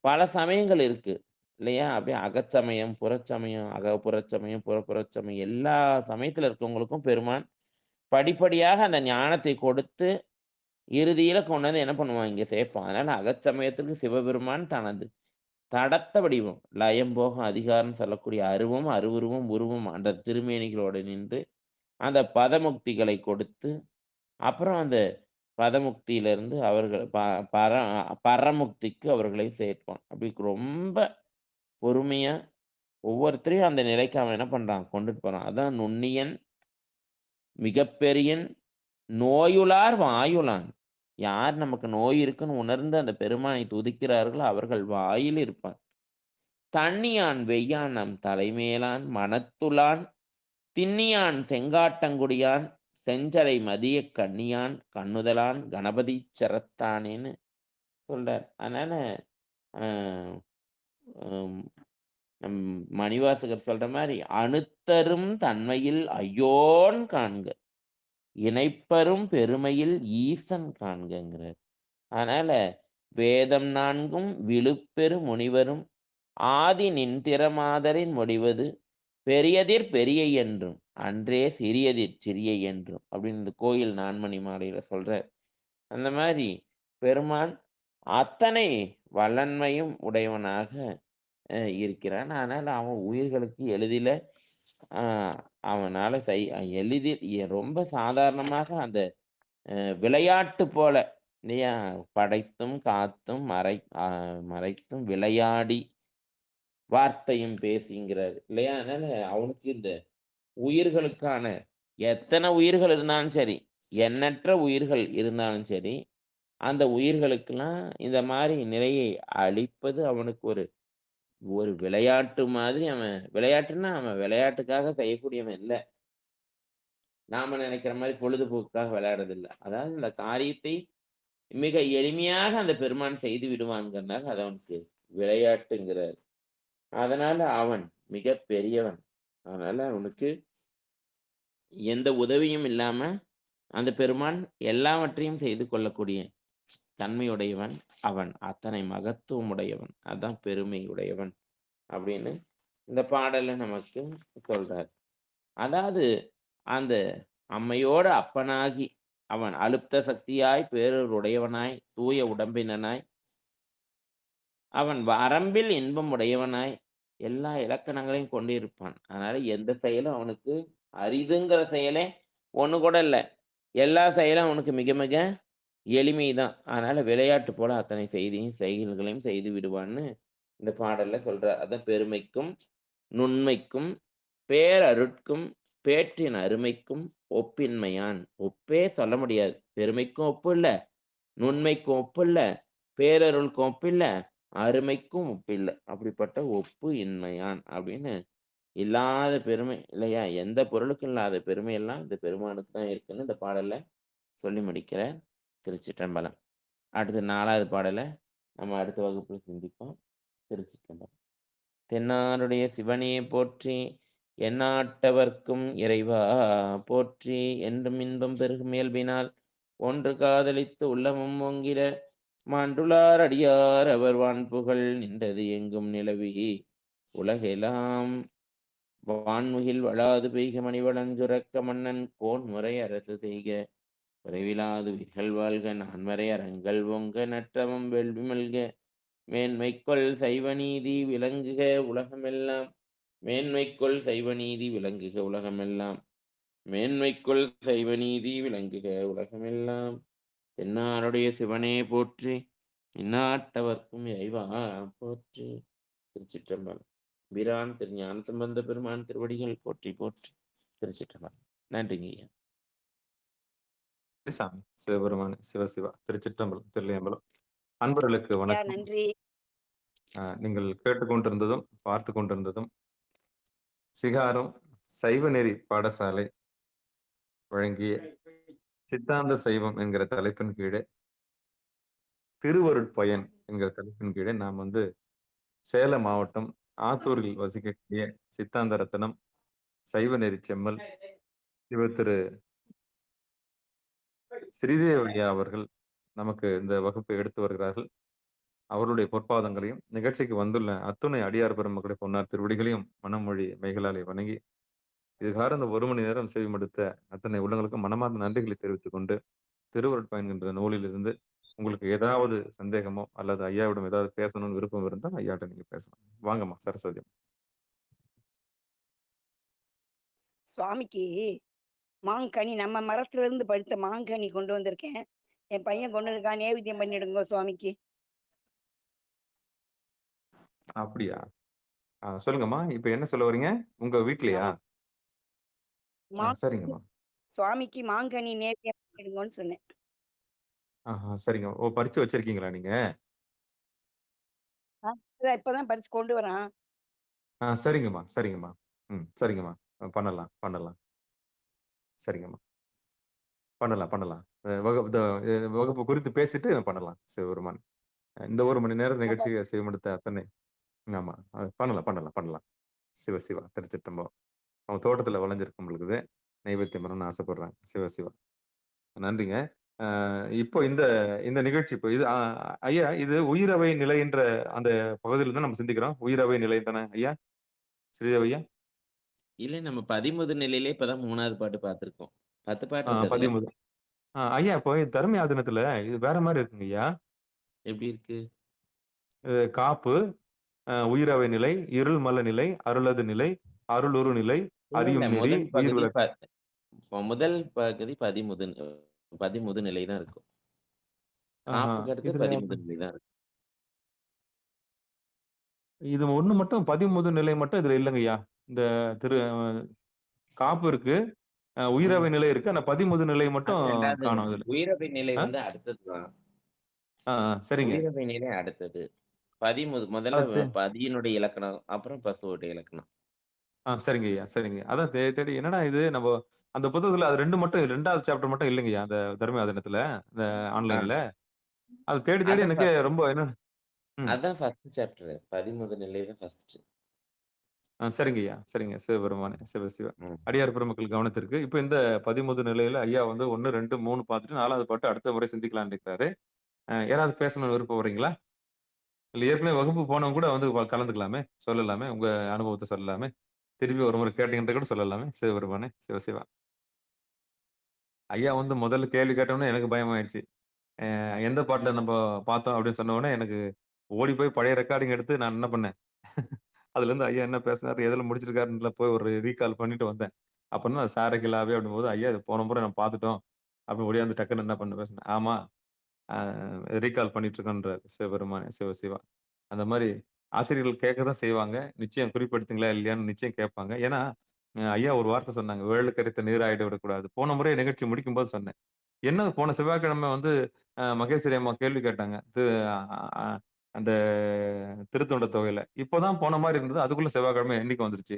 பல சமயங்கள் இருக்கு. இல்லையா? அப்படியே அகச்சமயம், புறச்சமயம், புறச்சமயம், புறச்சமயம் எல்லா சமயத்துல இருக்கவங்களுக்கும் பெருமான் படிப்படியாக அந்த ஞானத்தை கொடுத்து, இறுதியில கொண்டு வந்து என்ன பண்ணுவான்? இங்க சேர்ப்பான். அதனால அகச்சமயத்திற்கு சிவபெருமான் தனது தடத்த வடிவம், லயம், போகம், அதிகாரம்னு சொல்லக்கூடிய அருவம், அருவுருவம், உருவம் அந்த திருமேனிகளோடு நின்று, அந்த பதமுக்திகளை கொடுத்து, அப்புறம் அந்த பதமுக்தியிலிருந்து அவர்கள் பர பரமுக்திக்கு அவர்களை சேர்ப்பான். அப்படி ரொம்ப பொறுமையா ஒவ்வொருத்தரையும் அந்த நிலைக்கு அவன் என்ன பண்றான்? கொண்டுட்டு போறான். அதான் நுண்ணியன், மிகப்பெரியன், நோயுளார் வாயுளான். யார் நமக்கு நோய் இருக்குன்னு உணர்ந்து அந்த பெருமானை துதிக்கிறார்களோ, அவர்கள் வாயில் இருப்பான். தண்ணியான் வெய்யான் நம் தலைமேலான் மனத்துளான் திண்ணியான் செங்காட்டங்குடியான் செஞ்சரை மதியக் கண்ணியான் கண்ணுதலான் கணபதி சரத்தானேன்னு சொல்றார். அதனால அ ம் நம் மணிவாசகர் சொல்ற மாரி, "அணுத்தரும் தன்மையில் ஐயோன் காண்க, இணைப்பரும் பெருமையில் ஈசன் காண்கங்கிறார்." அதனால வேதம் 4ம் விழுப்பெறு முனிவரும் ஆதி நின்திறமாதரின் முடிவது பெரியதிற் பெரிய என்றும் அன்றே சிறியதிற் சிறிய என்றும் அப்படின்னு இந்த கோயில் நான்மணி மாலையில சொல்றார். அந்த மாதிரி பெருமான் அத்தனை வல்லன்மையும் உடையவனாக இருக்கிறான். அதனால அவன் உயிர்களுக்கு எளிதில அ அவனால எளிதில் ரொம்ப சாதாரணமாக அந்த விளையாட்டு போல இல்லையா? படைத்தும், காத்தும், மறைத்தும், விளையாடி, வார்த்தையும் பேசிங்கிறாரு இல்லையா? அதனால அவனுக்கு இந்த உயிர்களுக்கான எத்தனை உயிர்கள் இருந்தாலும் சரி, எண்ணற்ற உயிர்கள் இருந்தாலும் சரி, அந்த உயிர்களுக்கெல்லாம் இந்த மாரி நிலையை அளிப்பது அவனுக்கு ஒரு ஒரு விளையாட்டு மாதிரி விளையாட்டுன்னா அவன் விளையாட்டுக்காக செய்யக்கூடியவன் இல்ல. நாம நினைக்கிற மாரி பொழுதுபோக்குக்காக விளையாடுறதில்ல. அதாவது இந்த காரியத்தை மிக எளிமையாக அந்த பெருமான் செய்து விடுவான்ங்கிறனால அது அவனுக்கு விளையாட்டுங்கிறார். அதனால அவன் மிகப் பெரியவன். அதனால அவனுக்கு எந்த உதவியும் இல்லாம அந்த பெருமான் எல்லாவற்றையும் செய்து கொள்ளக்கூடிய தன்மையுடையவன் அவன். அத்தனை மகத்துவம் உடையவன். அதான் பெருமை உடையவன் அப்படின்னு இந்த பாடல்ல நமக்கு சொல்றார். அதாவது அந்த அம்மையோடு அப்பனாகி அவன் அலுப்த சக்தியாய் பேரருள் உடையவனாய் தூய உடம்பினனாய் அவன் வரம்பில் இன்பம் உடையவனாய் எல்லா இலக்கணங்களையும் கொண்டிருப்பான். அதனால எந்த செயலும் அவனுக்கு அரிதுங்கிற செயலே ஒண்ணு கூட இல்ல. எல்லா செயலும் அவனுக்கு மிக மிக எளிமைதான். அதனால விளையாட்டு போல அத்தனை செய்கைகளையும் செய்து விடுவான்னு இந்த பாடல்ல சொல்றார். அதான் பெருமைக்கும், நுண்மைக்கும், பேரருட்கும், பேற்றின் அருமைக்கும் ஒப்பின்மையான். ஒப்பே சொல்ல முடியாது. பெருமைக்கும் ஒப்பு இல்ல, நுண்மைக்கும் ஒப்பு இல்ல, பேரருளுக்கும் ஒப்பு இல்ல, அருமைக்கும் ஒப்பு இல்ல. அப்படிப்பட்ட ஒப்பு இன்மையான் அப்படின்னு இல்லாத பெருமை இல்லையா? எந்த பொருளுக்கும் இல்லாத பெருமை எல்லாம் இந்த பெருமானுக்கு தான் இருக்குன்னு இந்த பாடல்ல சொல்லி முடிக்கிறார். திருச்சிற்றம்பலம். அடுத்து 4வது பாடல நம்ம அடுத்த வகுப்புல சிந்திப்போம். திருச்சிற்றம்பலம். தென்னாடுடைய சிவனே போற்றி, எந்நாட்டவர்க்கும் இறைவா போற்றி, என்றும் இன்பம் பெருகும் இயல்பினால் ஒன்று காதலித்து உள்ளமும் ஓங்கிட மாண்டுளார் அடியார் அவர் வான்புகழ் நின்றது எங்கும் நிலவி உலகெலாம் வான்முகில் வளாது பெய்க மணிவளஞ்சுரக்க மன்னன் கோன்முறை அரசு செய்க குறைவிலாது விகழ் வாழ்க நான்மறை அறங்கள் ஓங்க நற்றவம் வேள்வி மல்க மேன்மைக்கொள் சைவநீதி விளங்குக உலகமெல்லாம் மேன்மைக்கொள் சைவநீதி விளங்குக உலகமெல்லாம் மேன்மைக்குள் சைவ நீதி விளங்குக உலகமெல்லாம். தென்னாருடைய சிவனே போற்றி. இந்நாட்டவர்க்கும் இறைவா போற்றி. திருச்சிற்றம்பலம். பிரான் திரு ஞான சம்பந்த பெருமான் திருவடிகள் போற்றி போற்றி. திருச்சிற்றம்பலம். நன்றிங்க ஐயா. சாமி சிவபெருமான் சிவசிவா திருச்சிற்றம்பலம் தில்லையம்பலம். அன்பர்களுக்கு ஐயா வணக்கம். நன்றி. நீங்கள் கேட்டுக்கொண்டிருந்ததும் பார்த்து கொண்டிருந்ததும் சிகாரம் சைவ நெறி பாடசாலை வழங்கிய சித்தாந்த சைவம் என்கிற தலைப்பின் கீழே திருவருட்பயன் என்கிற தலைப்பின் கீழே நாம் சேலம் மாவட்டம் ஆத்தூரில் வசிக்கக்கூடிய சித்தாந்த ரத்தனம் சைவ நெறி செம்மல் திரு ஸ்ரீதேவி ஐயா அவர்கள் நமக்கு இந்த வகுப்பை எடுத்து வருகிறார்கள். அவருடைய பொற்பாதங்களையும் நிகழ்ச்சிக்கு வந்துள்ள அத்துணை அடியார் பெருமக்களுடைய பொன்னார் திருவடிகளையும் மனமொழி மைகளாலே வணங்கி இதுகார இந்த 1 மணி நேரம் செவிமடுத்த அத்தனை உள்ளங்களுக்கும் மனமார்ந்த நன்றிகளை தெரிவித்துக் கொண்டு திருவருட்பயன் என்ற நூலிலிருந்து உங்களுக்கு ஏதாவது சந்தேகமோ அல்லது ஐயாவிடம் ஏதாவது பேசணும்னு விருப்பம் இருந்தால் ஐயாட்ட நீங்க பேசலாம். வாங்கம்மா சரஸ்வதி. சுவாமிக்கு மாங்கனி நம்ம மரத்துல இருந்து படுத்த மாங்கனி கொண்டு வந்திருக்கேன். என் பையன் கொண்டு வந்திருக்கான். நேவேத்தியம் பண்ணிடுங்க சுவாமிக்கு. அப்படியா? சொல்லுங்கம்மா. இப்ப என்ன சொல்ல வரீங்க? உங்க வீட்லயா? சரிங்கம்மா. சுவாமிக்கு மாங்கனி நேவேத்தியம் பண்ணிடுங்கன்னு சொன்னேன். சரிங்க. ஓ, பறிச்சு வச்சிருக்கீங்களா நீங்க? இப்பதான் பறிச்சு கொண்டு வரான். சரிங்கம்மா சரிங்கம்மா. சரிங்கம்மா. பண்ணலாம். சரிங்கம்மா. பண்ணலாம். வகுப்பு குறித்து பேசிட்டு பண்ணலாம் சிவபெருமான். இந்த 1 மணி நேரம் நிகழ்ச்சியை செய்யமுடித்த அத்தனை. ஆமா. பண்ணலாம். சிவா திருச்சிற்றம்பலம். அவன் தோட்டத்துல விளைஞ்சிருக்கும் பொழுது நைவேத்தியம் பண்ணணும்னு ஆசைப்படுறாங்க. சிவா நன்றிங்க. இப்போ இந்த நிகழ்ச்சி இப்போ இது ஐயா, இது உயிரவை நிலை என்ற அந்த பகுதியில தான் நம்ம சிந்திக்கிறோம். உயிரவை நிலை தானே ஐயா? ஸ்ரீதேவி ஐயா? இல்ல நம்ம 13 நிலையிலே இப்பதான் 3வது பாட்டு பார்த்திருக்கோம். 10 பாட்டு இருக்கு அதுல. 13. ஐயா, இப்போ தர்ம யாதனத்துல இது வேற மாதிரி இருக்குங்க ஐயா. எப்படி இருக்கு? காப்பு, உயிரவை நிலை, இருள்மல நிலை, அருளது நிலை, அருளுரு நிலை, அறியும் நெறி, உயிர் விளக்கு. முதல் பகுதி 13 நிலை தான் இருக்கும். காப்புக்கு அடுத்து 13 நிலை தான் இருக்கும். இது ஒண்ணு மட்டும் 13 நிலை மட்டும் இதுல இல்லைங்க ஐயா. இந்த காப்பு இருக்கு, உயிரவை நிலை இருக்கு. ஆனா 13 நிலை மட்டும் காணோம் இதுல. உயிரவை நிலை அடுத்ததுதான். சரிங்க. உயிரவை நிலை அடுத்தது. 13 முதல்ல பதியினுடைய இலக்கணம், அப்புறம் பசுவோட இலக்கணம். சரிங்க ஐயா, சரிங்க. அதான் தேடி என்னடா இது நம்ம அந்த புத்தகத்துல அது 2 மட்டும் 2வது சாப்டர் மட்டும் இல்லைங்க ஐயா அந்த தர்மயாதனத்துல இந்த ஆன்லைன்ல. அது தேடி எனக்கு ரொம்ப என்ன. அதான் ஃபர்ஸ்ட் சாப்டர். 13 நிலை தான் ஃபர்ஸ்ட். சரிங்க ஐயா, சரிங்க. சிவபெருமானே சிவ. அடியார் பெருமக்கள் கவனத்திற்கு. இப்ப இந்த 13 நிலையில ஐயா 1, 2, 3 பார்த்துட்டு 4வது பாட்டு அடுத்த முறை சிந்திக்கலாம்னு இருக்கிறாரு. யாராவது பேசணும்னு விருப்பம் வரீங்களா? இல்ல ஏற்கனவே வகுப்பு போனவங்க கூட கலந்துக்கலாமே, சொல்லலாமே, உங்க அனுபவத்தை சொல்லலாமே, திருப்பி ஒரு முறை கேட்டீங்கன்ற கூட சொல்லலாமே. சிவபெருமானே சிவா. ஐயா முதல்ல கேள்வி கேட்டோன்னே எனக்கு பயமாயிடுச்சு. எந்த பாட்டுல நம்ம பார்த்தோம் அப்படின்னு சொன்ன உடனே எனக்கு ஓடி போய் பழைய ரெக்கார்டிங் எடுத்து நான் என்ன பண்ணேன், அதுல இருந்து ஐயா என்ன பேசினாரு, எதுல முடிச்சிருக்காருன்னு போய் ஒரு ரீகால் பண்ணிட்டு வந்தேன். அப்படின்னா சாரகிலாவே அப்படிங்கும்போது ஐயா இது போன முறை நம்ம பார்த்துட்டோம் அப்படி ஒடியாந்து டக்குன்னு என்ன பண்ண பேசினேன். ஆமா, ரீகால் பண்ணிட்டு இருக்கோன்றாரு சிவபெருமானே சிவா. அந்த மாதிரி ஆசிரியர்கள் கேட்கதான் செய்வாங்க. நிச்சயம் குறிப்பிடுத்தீங்களா இல்லையான்னு நிச்சயம் கேட்பாங்க. ஏன்னா ஐயா ஒரு வார்த்தை சொன்னாங்க, வேழு கரைத்த நீர் ஆயிட விடக்கூடாது. போன முறை நிகழ்ச்சி முடிக்கும் போது சொன்னேன். என்ன போன செவ்வாய்க்கிழமை மகேஸ்வரி அம்மா கேள்வி கேட்டாங்க அந்த திருத்தொண்ட தொகையில. இப்பதான் போன மாதிரி இருந்தது, அதுக்குள்ள செவ்வாய்க்கிழமை எண்ணிக்கை வந்துருச்சு.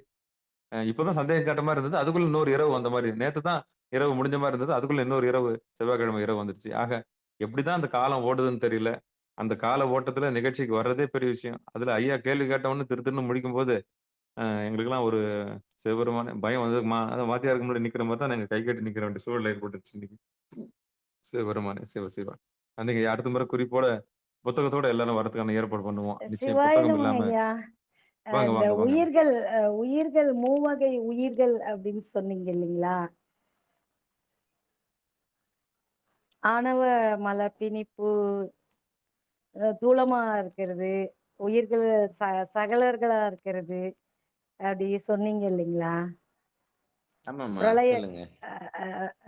இப்பதான் சந்தேகம் கேட்ட மாதிரி இருந்தது, அதுக்குள்ள இன்னொரு இரவு வந்த மாதிரி. நேத்து தான் இரவு முடிஞ்ச மாதிரி இருந்தது, அதுக்குள்ள இன்னொரு இரவு செவ்வாய்க்கிழமை இரவு வந்துருச்சு. ஆக எப்படிதான் அந்த காலம் ஓடுதுன்னு தெரியல. அந்த கால ஓட்டத்துல நிகழ்ச்சிக்கு வர்றதே பெரிய விஷயம். அதுல ஐயா கேள்வி கேட்டவொன்னு திருன்னு முடிக்கும் போது எங்களுக்கெல்லாம் ஒரு சிவபெருமான பயம் அதான் வாத்தியாருக்கு முன்னாடி நிக்கிற மாதிரி தான் நாங்க கை கட்டி நிக்கிற வேண்டிய சூழல் ஏற்பட்டுருச்சு இன்னைக்கு. சிவபெருமானே சிவா. அன்னைக்கு அடுத்த முறை குறிப்போட புத்தகத்தோட எல்லாரும் வரதுக்கான ஏற்பாடு பண்ணுவோம். நிச்சயம் புத்தகம் இல்லாம. இந்த உயிர்கள் 3 வகை உயிர்கள் அப்படின்னு சொன்னீங்க இல்லைங்களா? ஆணவ மலர் பிணிப்பு தூளமா இருக்கிறது, உயிர்கள் சகலர்களா இருக்கிறது அப்படி சொன்னீங்க இல்லைங்களா? ஆமாம்மா. பிரளய சொல்லுங்க. அ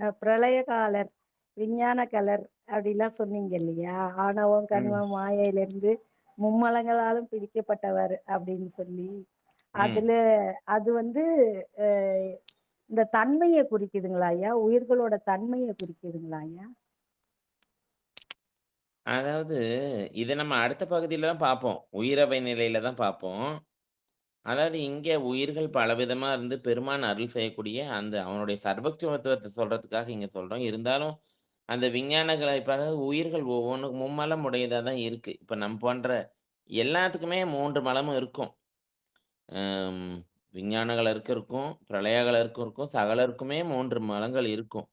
அ பிரளயகாலர், விஞ்ஞானகலர் அப்படிலாம் சொன்னீங்க இல்லையா? ஆணவம், ம். கன்மம், மாயையிலிருந்து மும்மலங்களாலும் பிரிக்கப்பட்டவர் அப்படின்னு சொல்லி, ம். அதுல அது வந்து அ இந்த தன்மைய குறிக்குதுங்களா ஐயா? உயிர்களோட தன்மைய குறிக்குதுங்களா ஐயா? அதாவது இத நம்ம அடுத்த பகுதியில தான் பார்ப்போம். உயிரவை நிலையில தான் பார்ப்போம். அதாவது இங்க உயிர்கள் பலவிதமா இருந்து பெருமான் அருள் செய்யக்கூடிய அந்த அவனுடைய சர்வக்ஞத்துவத்த சொல்றதுக்காக இங்க சொல்றோம். இருந்தாலும் அந்த விஞ்ஞானங்கள இப்ப அதாவது உயிர்கள் ஒவ்வொன்னும் மும்மலம் உடையதா தான் இருக்கு. இப்ப நம் போன்ற எல்லாத்துக்குமே 3 மலமும் இருக்கும். அம் விஞ்ஞான கலருக்கு இருக்கும், பிரளய கலருக்கு இருக்கும், சகலருக்குமே 3 மலங்கள் இருக்கும்.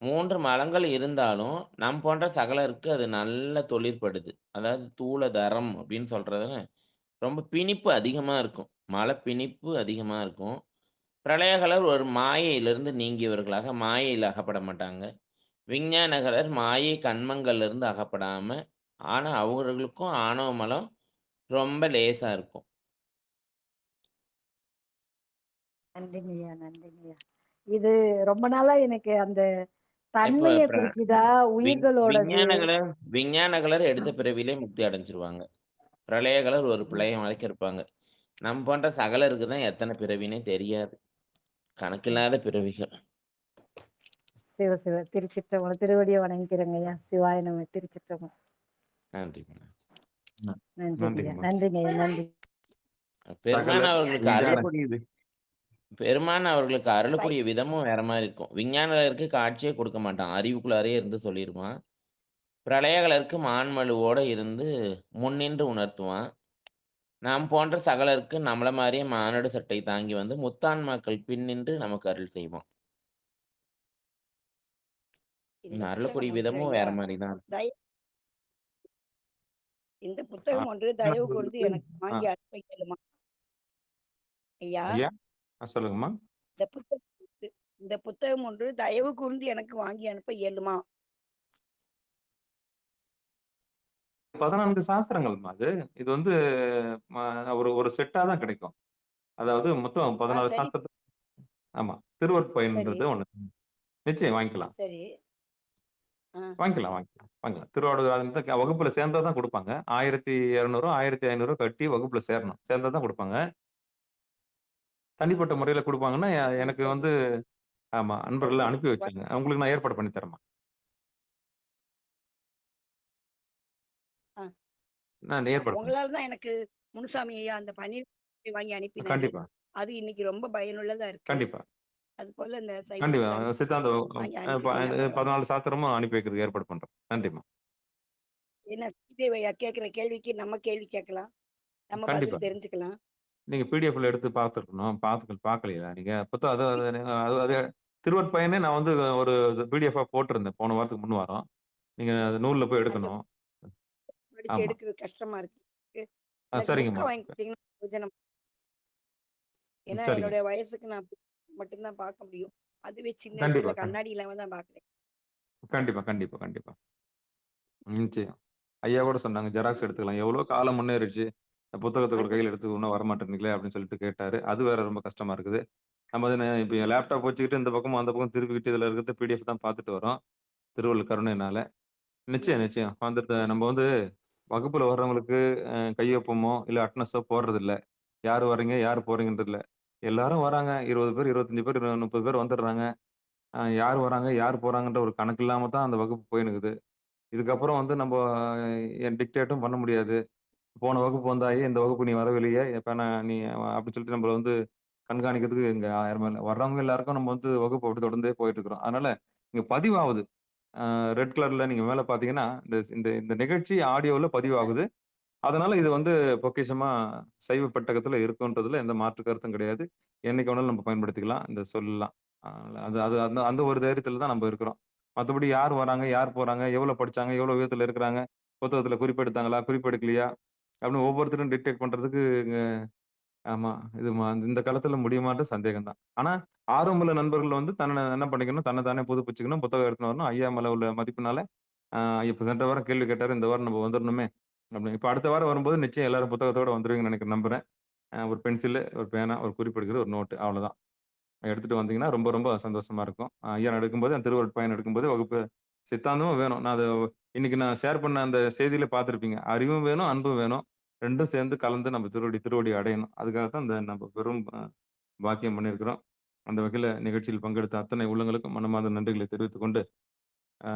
3 மலங்கள் இருந்தாலும், நம் போன்ற சகலருக்கு அது நல்ல தொழிற்படுது. அதாவது தூல தரம் அப்படின்னு சொல்றது ரொம்ப பிணிப்பு அதிகமா இருக்கும். மல பிணிப்பு அதிகமா இருக்கும். பிரளயகலர் ஒரு மாயையிலிருந்து நீங்கியவர்களாக மாயையில அகப்பட மாட்டாங்க. விஞ்ஞானகலர் மாயை கன்மங்கள்ல இருந்து அகப்படாம, ஆனா அவர்களுக்கும் ஆணவ மலம் ரொம்ப லேசா இருக்கும். நன்றிங்கய்யா, நன்றிங்கய்யா. இது ரொம்ப நாளா எனக்கு அந்த இப்ப தன்மைய குறிக்குதா? உயிர்களோடது விஞ்ஞானகலர் விஞ்ஞானகலர் எடுத்த பிறவியிலே முக்தி அடைஞ்சுருவாங்க. பிரளயகலர் ஒரு ம். பிரளயம் வரைக்கும் இருப்பாங்க. நம் போன்ற சகலருக்கு தான் எத்தன பிறவின்னே தெரியாது. ம். கணக்கில்லாத பிறவிகள். சிவ சிவ திருச்சிற்றம்பலம். திருவடிய வணங்கிக்கிறேங்கய்யா. சிவாய நம. திருச்சிற்றம்பலம். நன்றிங்க. ம். நன்றிங்கய்யா, நன்றிங்கம்மா. நன்றிங்கய்யா, நன்றி. சகல பெருமான் அவர்களுக்கு விஞ்ஞான அருளக்கூடியது பெருமான் அவர்களுக்கு சை அருளக்கூடிய விதமும் வேற மாரி இருக்கும். விஞ்ஞானகலருக்கு காட்சியே கொடுக்க மாட்டான். அறிவுக்குள்ளாரயே இருந்து சொல்லிருவான். பிரளயகலருக்கு மான்மழுவோட இருந்து முன்னின்று உணர்த்துவான். நாம் போன்ற சகலருக்கு நம்மள மாரியே மானுட சட்டை தாங்கி வந்து முத்தான்மாக்கள் பின்னின்று நமக்கு அருள் செய்வான். இந்த அருளக்கூடிய புத்தகம் ஒன்று விதமும் ஐயா வேற மாரி தான். தய இந்த ஆ, புத்தகம் ஒன்று தயவு கூர்ந்து எனக்கு ஆ, வாங்கி அனுப்ப இயலுமா ஐயா? ஐயா சொல்லுங்கம்மா. இந்த புத்தகம் இந்த புத்தகம் ஒன்று தயவு கூர்ந்து எனக்கு வாங்கி அனுப்ப இயலுமா? 14 சாஸ்திரங்கள்மா அது. இது வந்து ஒரு ஒரு செட்டா தான் கிடைக்கும். அதாவது மொத்தம் 14 சரி சாஸ்திரத்த ஆமா. சரி திருவருட்பயன்ன்றது ஒண்ணு. நிச்சயம் வாங்கிக்கலாம். சரி ஆ வாங்கிக்கலாம். திருவாவடுதுறை அந்த வகுப்புல சேர்ந்தா தான் குடுப்பாங்க. 1200 1500 கட்டி வகுப்புல சேரணும். சேர்ந்தா தான் குடுப்பாங்க. தனிப்பட்ட முறையில குடுப்பாங்கன்னா, எனக்கு சரி வந்து ஆமா ஒரு அன்பர்கள்லாம் நிமிஷம் அனுப்பி வச்சாங்க. உங்களுக்கு நான் ஏற்பாடு பண்ணி தரேன்ம்மா. ஆ நான் ஏற்பாடு பண்ணி உங்களால தான் எனக்கு முனுசாமி ஐயா அந்த பன்னீர் வாங்கி அனுப்பினாரு. கண்டிப்பா, அது இன்னைக்கு ரொம்ப பயனுள்ளதா இருக்கு. கண்டிப்பா, அது போல இந்த சைவ கண்டிப்பா. சித்தாந்தம் சித்தாந்த வாங்கி அனுப்பினீங்கன்னா பரவாயில்ல. 14 சாஸ்திரமும் அனுப்பி வைக்கிறதுக்கு ஏற்பாடு பண்றேன். நன்றிம்மா. என்ன ஸ்ரீதேவி ஐயா கேட்கிற கேள்விக்கு நம்ம கேள்வி கேட்கலாம். நம்ம கண்டிப்பா. பதில் தெரிஞ்சுக்கலாம். நீங்க பிடிஎஃப்ல எடுத்து பார்த்துருக்கணும். பார்க்கலையா நீங்க? புத்தகம் அது அது அது அது திருவருட்பயனே நான் வந்து ஒரு பிடிஎஃப்பா போட்டிருந்தேன். போன வாரத்துக்கு முன் வாரம். நீங்க அது நூல்ல போய் அந்த எடுக்கணும். படிச்சு ஆமா. எடுக்கிறது கஷ்டமா இருக்கு. எனக்கு புக்க சரிங்கம்மா. வாங்கி கொடுத்தீங்கன்னா பிரயோஜனம். ஏன்னா சரிங்க. என்னுடைய வயசுக்கு நான் மட்டும்தான் பார்க்க முடியும். அதுவே சின்ன கண்டிப்பா, திரையில கண்ணாடி இல்லாம தான் பார்க்குறேன். கண்டிப்பா. நிச்சயம். ஐயா கூட சொன்னாங்க, ஜெராக்ஸ் எடுத்துக்கலாம். எவ்வளோ காலம் முன்னேறிடுச்சு. புத்தகத்த ஒரு அந்த கையில எடுத்து இன்னும் வரமாட்டேங்குதுங்களே! அப்படின்னு சொல்லிட்டு கேட்டாரு. அது வேற ரொம்ப கஷ்டமா இருக்குது. நம்ம அது இப்ப என் லேப்டாப் வச்சுக்கிட்டு இந்த பக்கமும், அந்த பக்கம் திருப்பிக்கிட்டு இதுல இருக்கிறத பிடிஎஃப் தான் பார்த்துட்டு வரோம். திருவள்ளுவர் கருணையினால. ம். நிச்சயம். வந்துட்டு நம்ம வந்து வகுப்புல வர்றவங்களுக்கு கையொப்பமோ, இல்ல அட்டெண்டன்ஸோ போடுறதில்ல. யார் வர்றீங்க? யார் போறீங்கன்றது இல்ல. எல்லாரும் வராங்க. 20 பேர், 25 பேர், 30 பேர் வந்துடுறாங்க. யார் வராங்க? யார் போறாங்கன்ற ஒரு கணக்கு இல்லாம தான் அந்த வகுப்பு போயினுக்குது. இதுக்கப்புறம் வந்து நம்ப டிக்டேட்டும் பண்ண முடியாது. போன வகுப்பு வந்தாயே, இந்த வகுப்பு நீ வரவில்லையே! இப்ப நான் நீ அப்படின்னு சொல்லிட்டு நம்மள வந்து கண்காணிக்கிறதுக்கு இங்க 1000 இல்ல. வர்றவங்க எல்லாருக்கும் நம்ம வந்து வகுப்பு அப்படி தொடர்ந்தே போயிட்டு இருக்கிறோம். அதனால இங்க பதிவாகுது. ரெட் கலர்ல நீங்க மேல பார்த்தீங்கன்னா, இந்த இந்த இந்த நிகழ்ச்சி ஆடியோல பதிவாகுது. அதனால இது வந்து பொக்கிஷமா சைவ பெட்டகத்துல இருக்குன்றதுல எந்த மாற்று கருத்தும் கிடையாது. என்னைக்கு வேணாலும் நம்ம பயன்படுத்திக்கலாம். இந்த சொல்லலாம். அ அது அது அந்த அந்த ஒரு தைரியத்துல தான் நம்ம இருக்கிறோம். மத்தபடி யார் வராங்க? யார் போறாங்க? எவ்வளோ படிச்சாங்க? எவ்வளோ உயரத்துல இருக்கிறாங்க? புத்தகத்துல குறிப்பெடுத்தாங்களா? குறிப்பெடுக்கலையா? அப்படின்னு ஒவ்வொருத்தரும் டிக்டேட் பண்றதுக்கு ஆமா. இது இந்த காலத்துல முடியுமான்ற சந்தேகம் தான். ஆனா, ஆர்வமுள்ள நண்பர்கள் வந்து தன்ன என்ன பண்ணிக்கணும், தன்ன தானே புதுப்பிச்சுக்கணும். புத்தகம் எடுத்துன்னு வரணும். ஐயா மேல உள்ள மதிப்பினால, இப்ப சென்ற வாரம் கேள்வி கேட்டாரு. இந்த வாரம் நம்ம வந்துரணுமே! அப்படின்னு. இப்ப அடுத்த வாரம் வரும்போது நிச்சயம் எல்லாரும் புத்தகத்தோட வந்துருவீங்கன்னு நம்புறேன். ஒரு பென்சிலு, ஒரு பேனா, ஒரு குறிப்பு எடுக்கிறது, ஒரு நோட்டு அவ்வளோதான். எடுத்துட்டு வந்தீங்கன்னா ரொம்ப ரொம்ப சந்தோஷமா இருக்கும். ஐயா எடுக்கும்போது அந்த திருவருட்பயன் எடுக்கும்போது வகுப்பு சித்தாந்தமும் வேணும். நான் அத இன்னைக்கு நான் ஷேர் பண்ண அந்த செய்தியில பார்த்திருப்பீங்க. அறிவும் வேணும், அன்பும் வேணும். 2ம் சேர்ந்து கலந்து நம்ம திருவடி அடையணும். அதுக்காக தான் இந்த நம்ம பெரும் பாக்கியம் பண்ணியிருக்கிறோம். அந்த வகையில நிகழ்ச்சியில் பங்கெடுத்த அத்தனை உள்ளங்களுக்கும் மனமார்ந்த நன்றிகளை தெரிவித்துக் கொண்டு, அ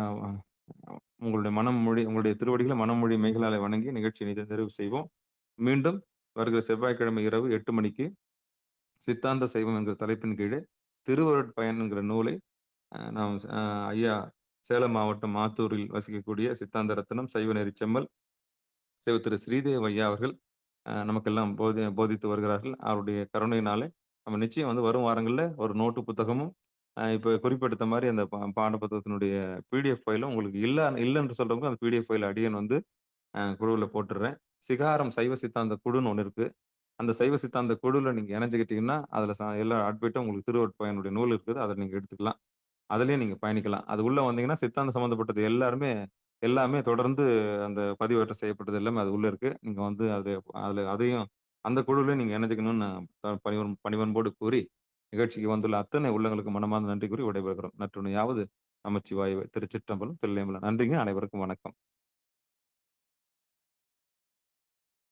உங்களுடைய திருவடிகள மனமொழி மெய்களாலே வணங்கி நிகழ்ச்சியை நிறைவு செய்வோம். மீண்டும் வருகிற செவ்வாய்க்கிழமை இரவு 8 மணிக்கு சித்தாந்த சைவம் என்கிற தலைப்பின் கீழே திருவருட்பயன் என்கிற நூலை நாம் ஐயா சேலம் மாவட்டம் ஆத்தூரில் வசிக்கக்கூடிய சித்தாந்த ரத்தினம் சைவ நெறி செம்மல் திரு ஸ்ரீதேவ் ஐயா அவர்கள் நமக்கெல்லாம் போதித்து வருகிறார்கள். அவருடைய கருணையினாலே நம்ம நிச்சயம் வந்து வரும் வாரங்கள்ல ஒரு நோட்டு புத்தகமும், இப்ப குறிப்பெடுத்த மாரி அந்த பாட புத்தகத்தினுடைய பிடிஎஃப் ஃபைலும் உங்களுக்கு இல்லன்னு சொல்றவங்க அந்த பிடிஎஃப் ஃபைல் அடியேன் வந்து குழுவுல போட்டுர்றேன். சிகாரம் சைவ சித்தாந்த குழுன்னு ஒண்ணு இருக்கு. அந்த சைவ சித்தாந்த குழுல நீங்க இணைஞ்சுக்கிட்டீங்கன்னா, அதுல எல்லா அட்வைட்டும் உங்களுக்கு திருவருட்பயனுடைய நூல் இருக்குது. அத நீங்க எடுத்துக்கலாம். அதிலயும் நீங்க பயணிக்கலாம். அது உள்ள வந்தீங்கன்னா, சித்தாந்தம் சம்மந்தப்பட்டது எல்லாமே தொடர்ந்து அந்த பதிவேற்றம் செய்யப்பட்டது எல்லாமே அது உள்ள இருக்கு. நீங்க வந்து அதுல அதையும் அந்த குழுவிலயும் நீங்க இணைஞ்சுக்கணும்னு நான் பணிவன்போடு கூறி, நிகழ்ச்சிக்கு வந்துள்ள அத்தனை உள்ளங்களுக்கு மனமார்ந்த நன்றி கூறி விடைபெறுகிறோம். நற்றுணையாவது நமச்சிவாயவே! திருச்சிற்றம்பலம், தில்லையம்பலம். நன்றிங்க. அனைவருக்கும் வணக்கம்.